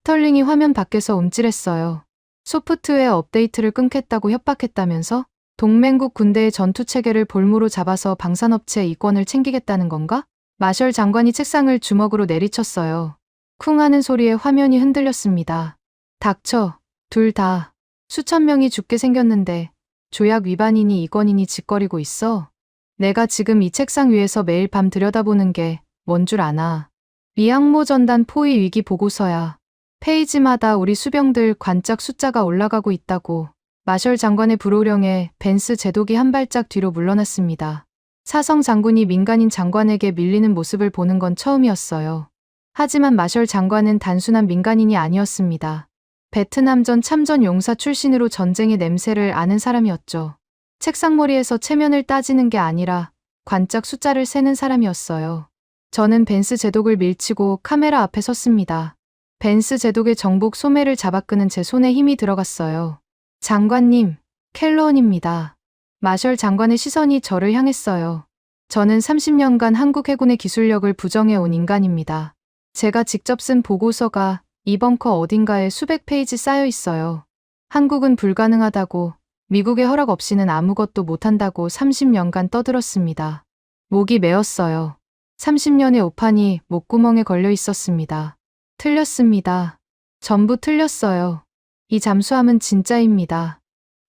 스털링이 화면 밖에서 움찔했어요. 소프트웨어 업데이트를 끊겠다고 협박했다면서? 동맹국 군대의 전투체계를 볼모로 잡아서 방산업체 이권을 챙기겠다는 건가? 마셜 장관이 책상을 주먹으로 내리쳤어요. 쿵 하는 소리에 화면이 흔들렸습니다. 닥쳐. 둘 다. 수천 명이 죽게 생겼는데 조약 위반이니 이권이니 짓거리고 있어? 내가 지금 이 책상 위에서 매일 밤 들여다보는 게 뭔 줄 아나. 미항모 전단 포위 위기 보고서야. 페이지마다 우리 수병들 관짝 숫자가 올라가고 있다고. 마셜 장관의 불호령에 벤스 제독이 한 발짝 뒤로 물러났습니다. 사성 장군이 민간인 장관에게 밀리는 모습을 보는 건 처음이었어요. 하지만 마셜 장관은 단순한 민간인이 아니었습니다. 베트남전 참전 용사 출신으로 전쟁의 냄새를 아는 사람이었죠. 책상머리에서 체면을 따지는 게 아니라 관짝 숫자를 세는 사람이었어요. 저는 벤스 제독을 밀치고 카메라 앞에 섰습니다. 벤스 제독의 정복 소매를 잡아끄는 제 손에 힘이 들어갔어요. 장관님, 켈러언입니다. 마셜 장관의 시선이 저를 향했어요. 저는 30년간 한국 해군의 기술력을 부정해온 인간입니다. 제가 직접 쓴 보고서가 이 벙커 어딘가에 수백 페이지 쌓여 있어요. 한국은 불가능하다고, 미국의 허락 없이는 아무것도 못한다고 30년간 떠들었습니다. 목이 메었어요. 30년의 오판이 목구멍에 걸려 있었습니다. 틀렸습니다. 전부 틀렸어요. 이 잠수함은 진짜입니다.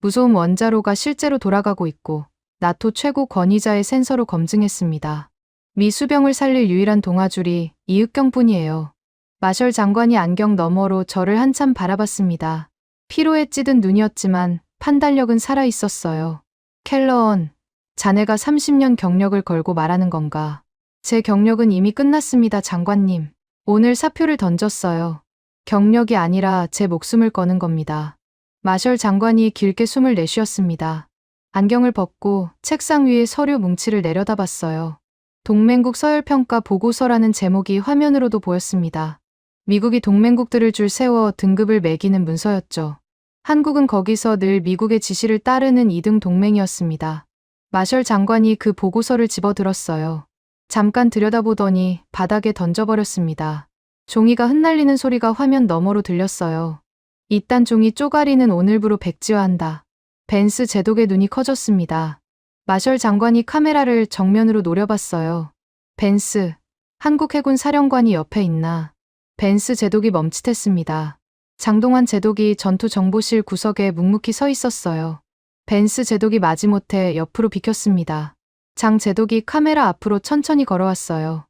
무소음 원자로가 실제로 돌아가고 있고 나토 최고 권위자의 센서로 검증했습니다. 미 수병을 살릴 유일한 동아줄이 이흑경뿐이에요. 마셜 장관이 안경 너머로 저를 한참 바라봤습니다. 피로에 찌든 눈이었지만 판단력은 살아있었어요. 켈러언, 자네가 30년 경력을 걸고 말하는 건가? 제 경력은 이미 끝났습니다, 장관님. 오늘 사표를 던졌어요. 경력이 아니라 제 목숨을 거는 겁니다. 마셜 장관이 길게 숨을 내쉬었습니다. 안경을 벗고 책상 위에 서류 뭉치를 내려다봤어요. 동맹국 서열평가 보고서라는 제목이 화면으로도 보였습니다. 미국이 동맹국들을 줄 세워 등급을 매기는 문서였죠. 한국은 거기서 늘 미국의 지시를 따르는 2등 동맹이었습니다. 마셜 장관이 그 보고서를 집어들었어요. 잠깐 들여다보더니 바닥에 던져버렸습니다. 종이가 흩날리는 소리가 화면 너머로 들렸어요. 이딴 종이 쪼가리는 오늘부로 백지화한다. 벤스 제독의 눈이 커졌습니다. 마셜 장관이 카메라를 정면으로 노려봤어요. 벤스, 한국 해군 사령관이 옆에 있나? 벤스 제독이 멈칫했습니다. 장동환 제독이 전투정보실 구석에 묵묵히 서 있었어요. 벤스 제독이 마지못해 옆으로 비켰습니다. 장 제독이 카메라 앞으로 천천히 걸어왔어요.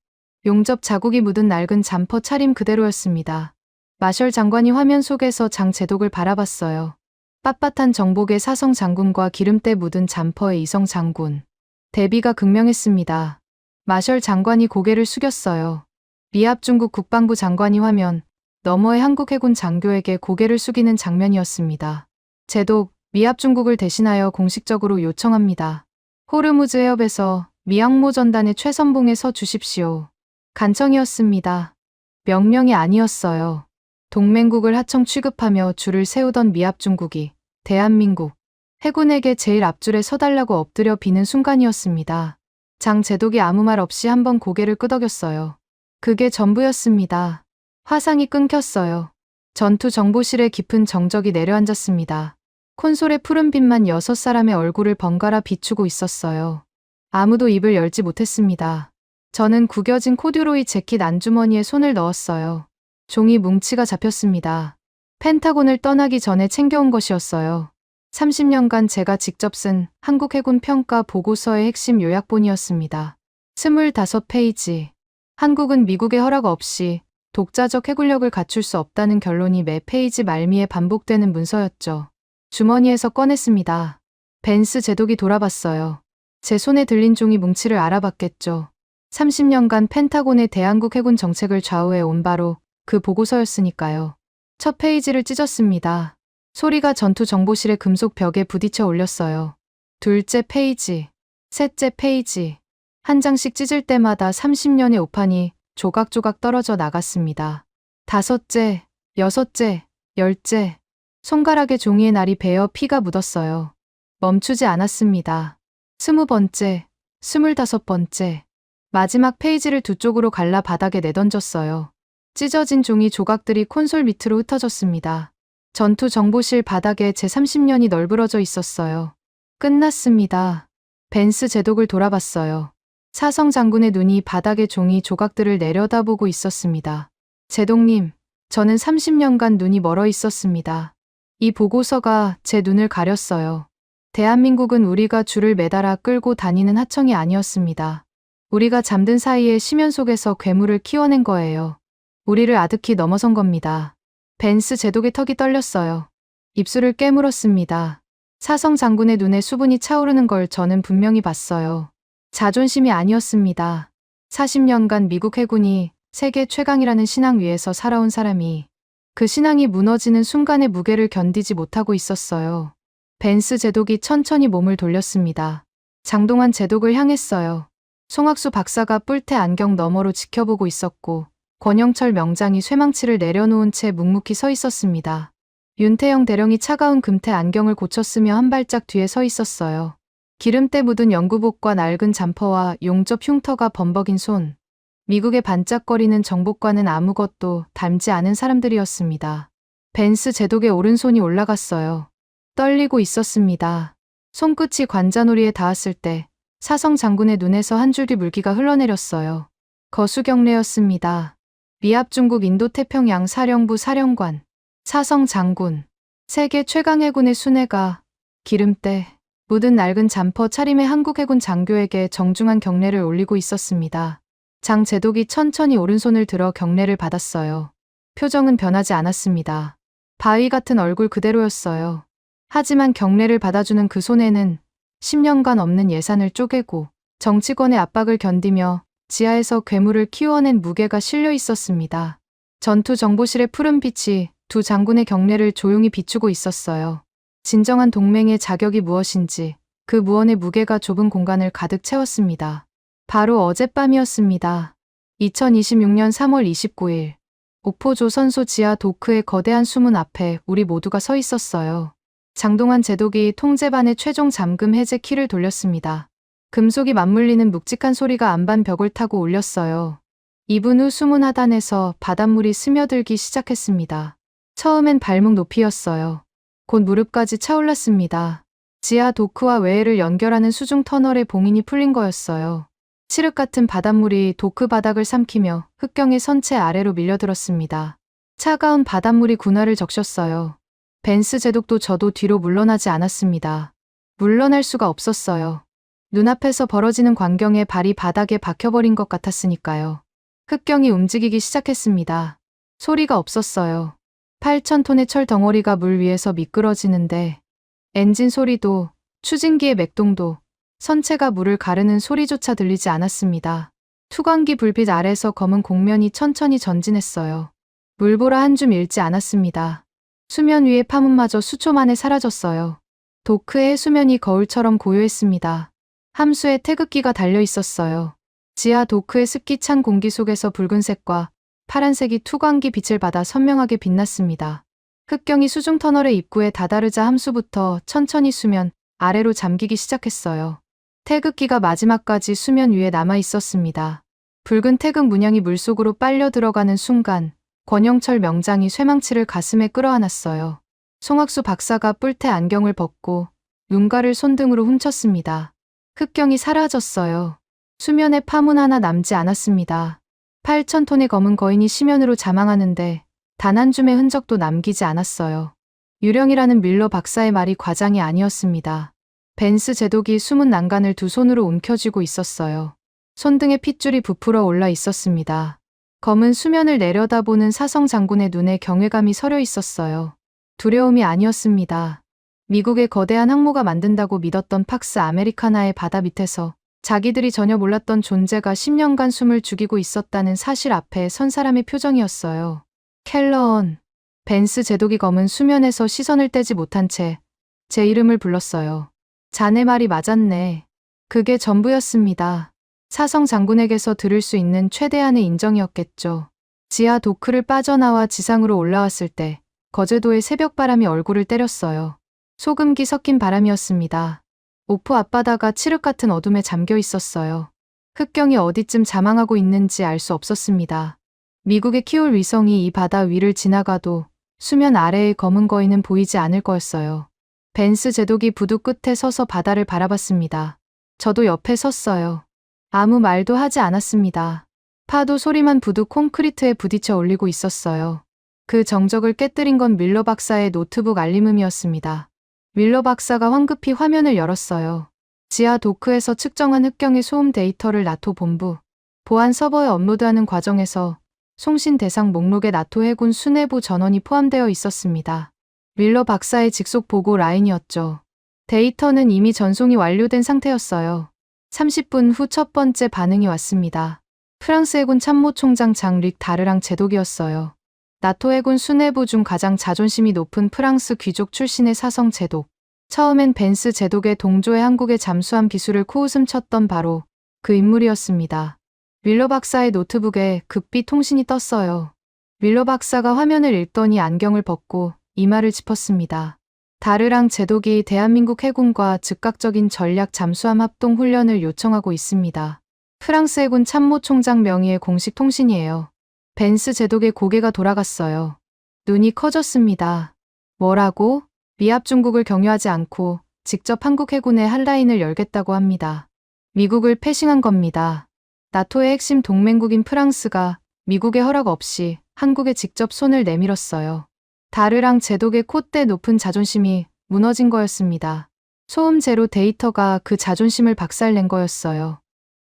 용접 자국이 묻은 낡은 잠퍼 차림 그대로였습니다. 마셜 장관이 화면 속에서 장 제독을 바라봤어요. 빳빳한 정복의 사성 장군과 기름때 묻은 잠퍼의 이성 장군. 대비가 극명했습니다. 마셜 장관이 고개를 숙였어요. 리합 중국 국방부 장관이 화면 너머의 한국 해군 장교에게 고개를 숙이는 장면이었습니다. 제독, 미합 중국을 대신하여 공식적으로 요청합니다. 호르무즈 해협에서 미항모 전단의 최선봉에 서 주십시오. 간청이었습니다. 명령이 아니었어요. 동맹국을 하청 취급하며 줄을 세우던 미합 중국이 대한민국 해군에게 제일 앞줄에 서달라고 엎드려 비는 순간이었습니다. 장 제독이 아무 말 없이 한번 고개를 끄덕였어요. 그게 전부였습니다. 화상이 끊겼어요. 전투 정보실에 깊은 정적이 내려앉았습니다. 콘솔의 푸른빛만 6사람의 얼굴을 번갈아 비추고 있었어요. 아무도 입을 열지 못했습니다. 저는 구겨진 코듀로이 재킷 안주머니에 손을 넣었어요. 종이 뭉치가 잡혔습니다. 펜타곤을 떠나기 전에 챙겨온 것이었어요. 30년간 제가 직접 쓴 한국 해군 평가 보고서의 핵심 요약본이었습니다. 25페이지. 한국은 미국의 허락 없이 독자적 해군력을 갖출 수 없다는 결론이 매 페이지 말미에 반복되는 문서였죠. 주머니에서 꺼냈습니다. 벤스 제독이 돌아봤어요. 제 손에 들린 종이 뭉치를 알아봤겠죠. 30년간 펜타곤의 대한국 해군 정책을 좌우해 온 바로 그 보고서였으니까요. 첫 페이지를 찢었습니다. 소리가 전투 정보실의 금속 벽에 부딪혀 올렸어요. 둘째 페이지, 셋째 페이지. 한 장씩 찢을 때마다 30년의 오판이 조각조각 떨어져 나갔습니다. 다섯째, 여섯째, 열째. 손가락에 종이의 날이 베어 피가 묻었어요. 멈추지 않았습니다. 20번째, 25번째. 마지막 페이지를 두 쪽으로 갈라 바닥에 내던졌어요. 찢어진 종이 조각들이 콘솔 밑으로 흩어졌습니다. 전투 정보실 바닥에 제 30년이 널브러져 있었어요. 끝났습니다. 벤스 제독을 돌아봤어요. 사성 장군의 눈이 바닥의 종이 조각들을 내려다보고 있었습니다. 제독님, 저는 30년간 눈이 멀어 있었습니다. 이 보고서가 제 눈을 가렸어요. 대한민국은 우리가 줄을 매달아 끌고 다니는 하청이 아니었습니다. 우리가 잠든 사이에 심연 속에서 괴물을 키워낸 거예요. 우리를 아득히 넘어선 겁니다. 벤스 제독의 턱이 떨렸어요. 입술을 깨물었습니다. 사성 장군의 눈에 수분이 차오르는 걸 저는 분명히 봤어요. 자존심이 아니었습니다. 40년간 미국 해군이 세계 최강이라는 신앙 위에서 살아온 사람이 그 신앙이 무너지는 순간의 무게를 견디지 못하고 있었어요. 벤스 제독이 천천히 몸을 돌렸습니다. 장동환 제독을 향했어요. 송학수 박사가 뿔테 안경 너머로 지켜보고 있었고 권영철 명장이 쇠망치를 내려놓은 채 묵묵히 서 있었습니다. 윤태영 대령이 차가운 금태 안경을 고쳤으며 한 발짝 뒤에 서 있었어요. 기름때 묻은 연구복과 낡은 잠퍼와 용접 흉터가 범벅인 손. 미국의 반짝거리는 정복과는 아무것도 닮지 않은 사람들이었습니다. 벤스 제독의 오른손이 올라갔어요. 떨리고 있었습니다. 손끝이 관자놀이에 닿았을 때 사성 장군의 눈에서 한 줄기 물기가 흘러내렸어요. 거수경례였습니다. 미합 중국 인도태평양 사령부 사령관, 사성 장군, 세계 최강 해군의 순회가 기름때 묻은 낡은 잠퍼 차림의 한국 해군 장교에게 정중한 경례를 올리고 있었습니다. 장 제독이 천천히 오른손을 들어 경례를 받았어요. 표정은 변하지 않았습니다. 바위 같은 얼굴 그대로였어요. 하지만 경례를 받아주는 그 손에는 10년간 없는 예산을 쪼개고 정치권의 압박을 견디며 지하에서 괴물을 키워낸 무게가 실려 있었습니다. 전투 정보실의 푸른 빛이 두 장군의 경례를 조용히 비추고 있었어요. 진정한 동맹의 자격이 무엇인지 그 무언의 무게가 좁은 공간을 가득 채웠습니다. 바로 어젯밤이었습니다. 2026년 3월 29일. 옥포조선소 지하 도크의 거대한 수문 앞에 우리 모두가 서 있었어요. 장동환 제독이 통제반의 최종 잠금 해제 키를 돌렸습니다. 금속이 맞물리는 묵직한 소리가 안반 벽을 타고 울렸어요. 2분 후 수문 하단에서 바닷물이 스며들기 시작했습니다. 처음엔 발목 높이였어요. 곧 무릎까지 차올랐습니다. 지하 도크와 외해를 연결하는 수중 터널의 봉인이 풀린 거였어요. 칠흑 같은 바닷물이 도크 바닥을 삼키며 흑경의 선체 아래로 밀려들었습니다. 차가운 바닷물이 군화를 적셨어요. 벤스 제독도 저도 뒤로 물러나지 않았습니다. 물러날 수가 없었어요. 눈앞에서 벌어지는 광경에 발이 바닥에 박혀버린 것 같았으니까요. 흑경이 움직이기 시작했습니다. 소리가 없었어요. 8,000톤의 철 덩어리가 물 위에서 미끄러지는데 엔진 소리도 추진기의 맥동도 선체가 물을 가르는 소리조차 들리지 않았습니다. 투광기 불빛 아래서 검은 공면이 천천히 전진했어요. 물보라 한 줌 잃지 않았습니다. 수면 위의 파문마저 수초 만에 사라졌어요. 도크의 해수면이 거울처럼 고요했습니다. 함수에 태극기가 달려 있었어요. 지하 도크의 습기 찬 공기 속에서 붉은색과 파란색이 투광기 빛을 받아 선명하게 빛났습니다. 흑경이 수중 터널의 입구에 다다르자 함수부터 천천히 수면 아래로 잠기기 시작했어요. 태극기가 마지막까지 수면 위에 남아 있었습니다. 붉은 태극 문양이 물속으로 빨려 들어가는 순간 권영철 명장이 쇠망치를 가슴에 끌어안았어요. 송학수 박사가 뿔테 안경을 벗고 눈가를 손등으로 훔쳤습니다. 흑경이 사라졌어요. 수면에 파문 하나 남지 않았습니다. 8,000톤의 검은 거인이 심연으로 자망하는데 단 한 줌의 흔적도 남기지 않았어요. 유령이라는 밀러 박사의 말이 과장이 아니었습니다. 벤스 제독이 숨은 난간을 두 손으로 움켜쥐고 있었어요. 손등에 핏줄이 부풀어 올라 있었습니다. 검은 수면을 내려다보는 사성 장군의 눈에 경외감이 서려 있었어요. 두려움이 아니었습니다. 미국의 거대한 항모가 만든다고 믿었던 팍스 아메리카나의 바다 밑에서 자기들이 전혀 몰랐던 존재가 10년간 숨을 죽이고 있었다는 사실 앞에 선 사람의 표정이었어요. 켈러언. 벤스 제독이 검은 수면에서 시선을 떼지 못한 채 제 이름을 불렀어요. 자네 말이 맞았네. 그게 전부였습니다. 사성 장군에게서 들을 수 있는 최대한의 인정이었겠죠. 지하 도크를 빠져나와 지상으로 올라왔을 때 거제도의 새벽바람이 얼굴을 때렸어요. 소금기 섞인 바람이었습니다. 오프 앞바다가 칠흑 같은 어둠에 잠겨 있었어요. 흑경이 어디쯤 자망하고 있는지 알 수 없었습니다. 미국의 키올 위성이 이 바다 위를 지나가도 수면 아래의 검은 거인은 보이지 않을 거였어요. 벤스 제독이 부두 끝에 서서 바다를 바라봤습니다. 저도 옆에 섰어요. 아무 말도 하지 않았습니다. 파도 소리만 부두 콘크리트에 부딪혀 올리고 있었어요. 그 정적을 깨뜨린 건 밀러 박사의 노트북 알림음이었습니다. 밀러 박사가 황급히 화면을 열었어요. 지하 도크에서 측정한 흑경의 소음 데이터를 나토 본부 보안 서버에 업로드하는 과정에서 송신 대상 목록에 나토 해군 수뇌부 전원이 포함되어 있었습니다. 밀러 박사의 직속 보고 라인이었죠. 데이터는 이미 전송이 완료된 상태였어요. 30분 후 첫 번째 반응이 왔습니다. 프랑스 해군 참모총장 장 릭 다르랑 제독이었어요. 나토 해군 수뇌부 중 가장 자존심이 높은 프랑스 귀족 출신의 사성 제독. 처음엔 벤스 제독의 동조의 한국의 잠수함 기술을 코웃음 쳤던 바로 그 인물이었습니다. 밀러 박사의 노트북에 급비 통신이 떴어요. 밀러 박사가 화면을 읽더니 안경을 벗고 이마를 짚었습니다. 다르랑 제독이 대한민국 해군과 즉각적인 전략 잠수함 합동 훈련을 요청하고 있습니다. 프랑스 해군 참모총장 명의의 공식 통신이에요. 벤스 제독의 고개가 돌아갔어요. 눈이 커졌습니다. 뭐라고? 미합 중국을 경유하지 않고 직접 한국 해군의 핫라인을 열겠다고 합니다. 미국을 패싱한 겁니다. 나토의 핵심 동맹국인 프랑스가 미국의 허락 없이 한국에 직접 손을 내밀었어요. 다르랑 제독의 콧대 높은 자존심이 무너진 거였습니다. 소음 제로 데이터가 그 자존심을 박살낸 거였어요.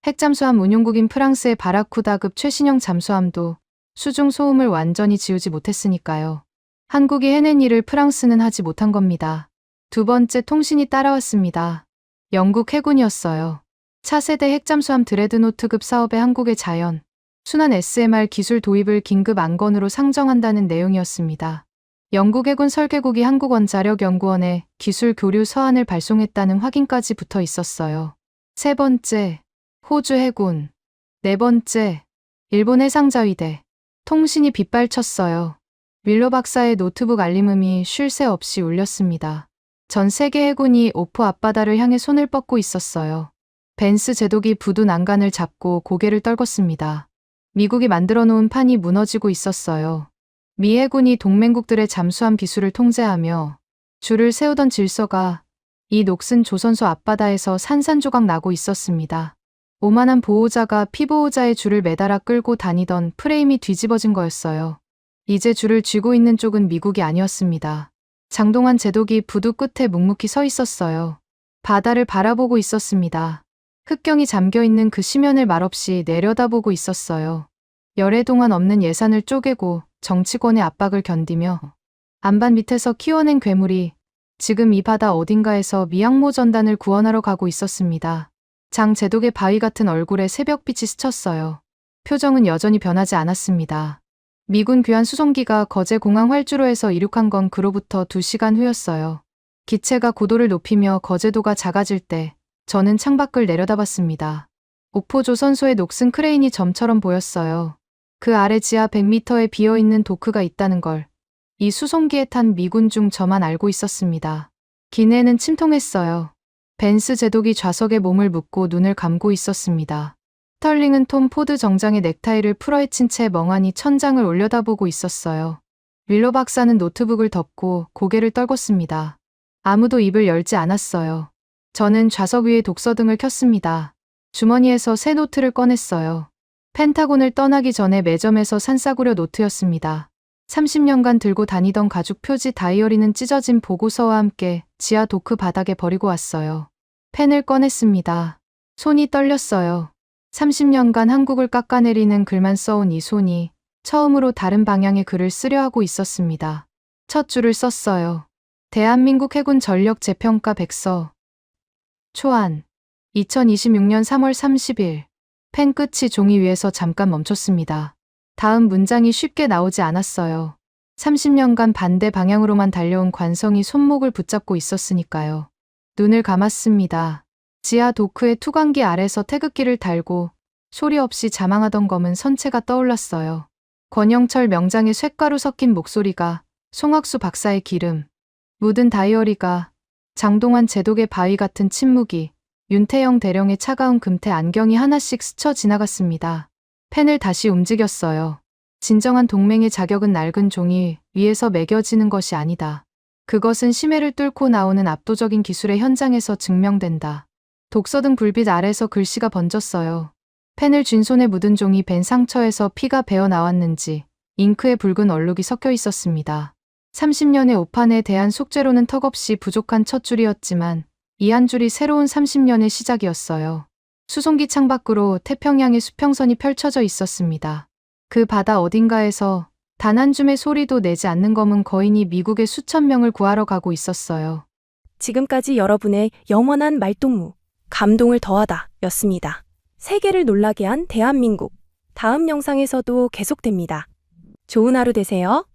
핵잠수함 운용국인 프랑스의 바라쿠다급 최신형 잠수함도 수중 소음을 완전히 지우지 못했으니까요. 한국이 해낸 일을 프랑스는 하지 못한 겁니다. 두 번째 통신이 따라왔습니다. 영국 해군이었어요. 차세대 핵잠수함 드레드노트급 사업에 한국의 자연, 순환 SMR 기술 도입을 긴급 안건으로 상정한다는 내용이었습니다. 영국 해군 설계국이 한국원자력연구원에 기술 교류 서한을 발송했다는 확인까지 붙어 있었어요. 세 번째, 호주 해군. 네 번째, 일본 해상자위대. 통신이 빗발쳤어요. 밀러 박사의 노트북 알림음이 쉴 새 없이 울렸습니다. 전 세계 해군이 오프 앞바다를 향해 손을 뻗고 있었어요. 벤스 제독이 부두 난간을 잡고 고개를 떨궜습니다. 미국이 만들어 놓은 판이 무너지고 있었어요. 미 해군이 동맹국들의 잠수함 기술을 통제하며 줄을 세우던 질서가 이 녹슨 조선소 앞바다에서 산산조각 나고 있었습니다. 오만한 보호자가 피보호자의 줄을 매달아 끌고 다니던 프레임이 뒤집어진 거였어요. 이제 줄을 쥐고 있는 쪽은 미국이 아니었습니다. 장동환 제독이 부두 끝에 묵묵히 서 있었어요. 바다를 바라보고 있었습니다. 흑경이 잠겨있는 그 심연을 말없이 내려다보고 있었어요. 열애 동안 없는 예산을 쪼개고 정치권의 압박을 견디며 안반 밑에서 키워낸 괴물이 지금 이 바다 어딘가에서 미항모 전단을 구원하러 가고 있었습니다. 장 제독의 바위 같은 얼굴에 새벽빛이 스쳤어요. 표정은 여전히 변하지 않았습니다. 미군 귀환 수송기가 거제공항 활주로에서 이륙한 건 그로부터 2시간 후였어요. 기체가 고도를 높이며 거제도가 작아질 때 저는 창밖을 내려다봤습니다. 옥포조선소의 녹슨 크레인이 점처럼 보였어요. 그 아래 지하 100m에 비어있는 도크가 있다는 걸 이 수송기에 탄 미군 중 저만 알고 있었습니다. 기내는 침통했어요. 벤스 제독이 좌석에 몸을 묻고 눈을 감고 있었습니다. 스털링은 톰 포드 정장의 넥타이를 풀어헤친 채 멍하니 천장을 올려다보고 있었어요. 윌로 박사는 노트북을 덮고 고개를 떨궜습니다. 아무도 입을 열지 않았어요. 저는 좌석 위에 독서등을 켰습니다. 주머니에서 새 노트를 꺼냈어요. 펜타곤을 떠나기 전에 매점에서 산 싸구려 노트였습니다. 30년간 들고 다니던 가죽 표지 다이어리는 찢어진 보고서와 함께 지하 도크 바닥에 버리고 왔어요. 펜을 꺼냈습니다. 손이 떨렸어요. 30년간 한국을 깎아내리는 글만 써온 이 손이 처음으로 다른 방향의 글을 쓰려 하고 있었습니다. 첫 줄을 썼어요. 대한민국 해군 전력 재평가 백서. 초안. 2026년 3월 30일. 펜 끝이 종이 위에서 잠깐 멈췄습니다. 다음 문장이 쉽게 나오지 않았어요. 30년간 반대 방향으로만 달려온 관성이 손목을 붙잡고 있었으니까요. 눈을 감았습니다. 지하 도크의 투광기 아래서 태극기를 달고 소리 없이 자망하던 검은 선체가 떠올랐어요. 권영철 명장의 쇳가루 섞인 목소리가, 송학수 박사의 기름, 묻은 다이어리가, 장동환 제독의 바위 같은 침묵이, 윤태영 대령의 차가운 금태 안경이 하나씩 스쳐 지나갔습니다. 펜을 다시 움직였어요. 진정한 동맹의 자격은 낡은 종이 위에서 매겨지는 것이 아니다. 그것은 심해를 뚫고 나오는 압도적인 기술의 현장에서 증명된다. 독서등 불빛 아래서 글씨가 번졌어요. 펜을 쥔 손에 묻은 종이 벤 상처에서 피가 배어 나왔는지 잉크에 붉은 얼룩이 섞여 있었습니다. 30년의 오판에 대한 숙제로는 턱없이 부족한 첫 줄이었지만 이 한 줄이 새로운 30년의 시작이었어요. 수송기 창밖으로 태평양의 수평선이 펼쳐져 있었습니다. 그 바다 어딘가에서 단 한 줌의 소리도 내지 않는 검은 거인이 미국의 수천 명을 구하러 가고 있었어요. 지금까지 여러분의 영원한 말동무, 감동을 더하다 였습니다. 세계를 놀라게 한 대한민국. 다음 영상에서도 계속됩니다. 좋은 하루 되세요.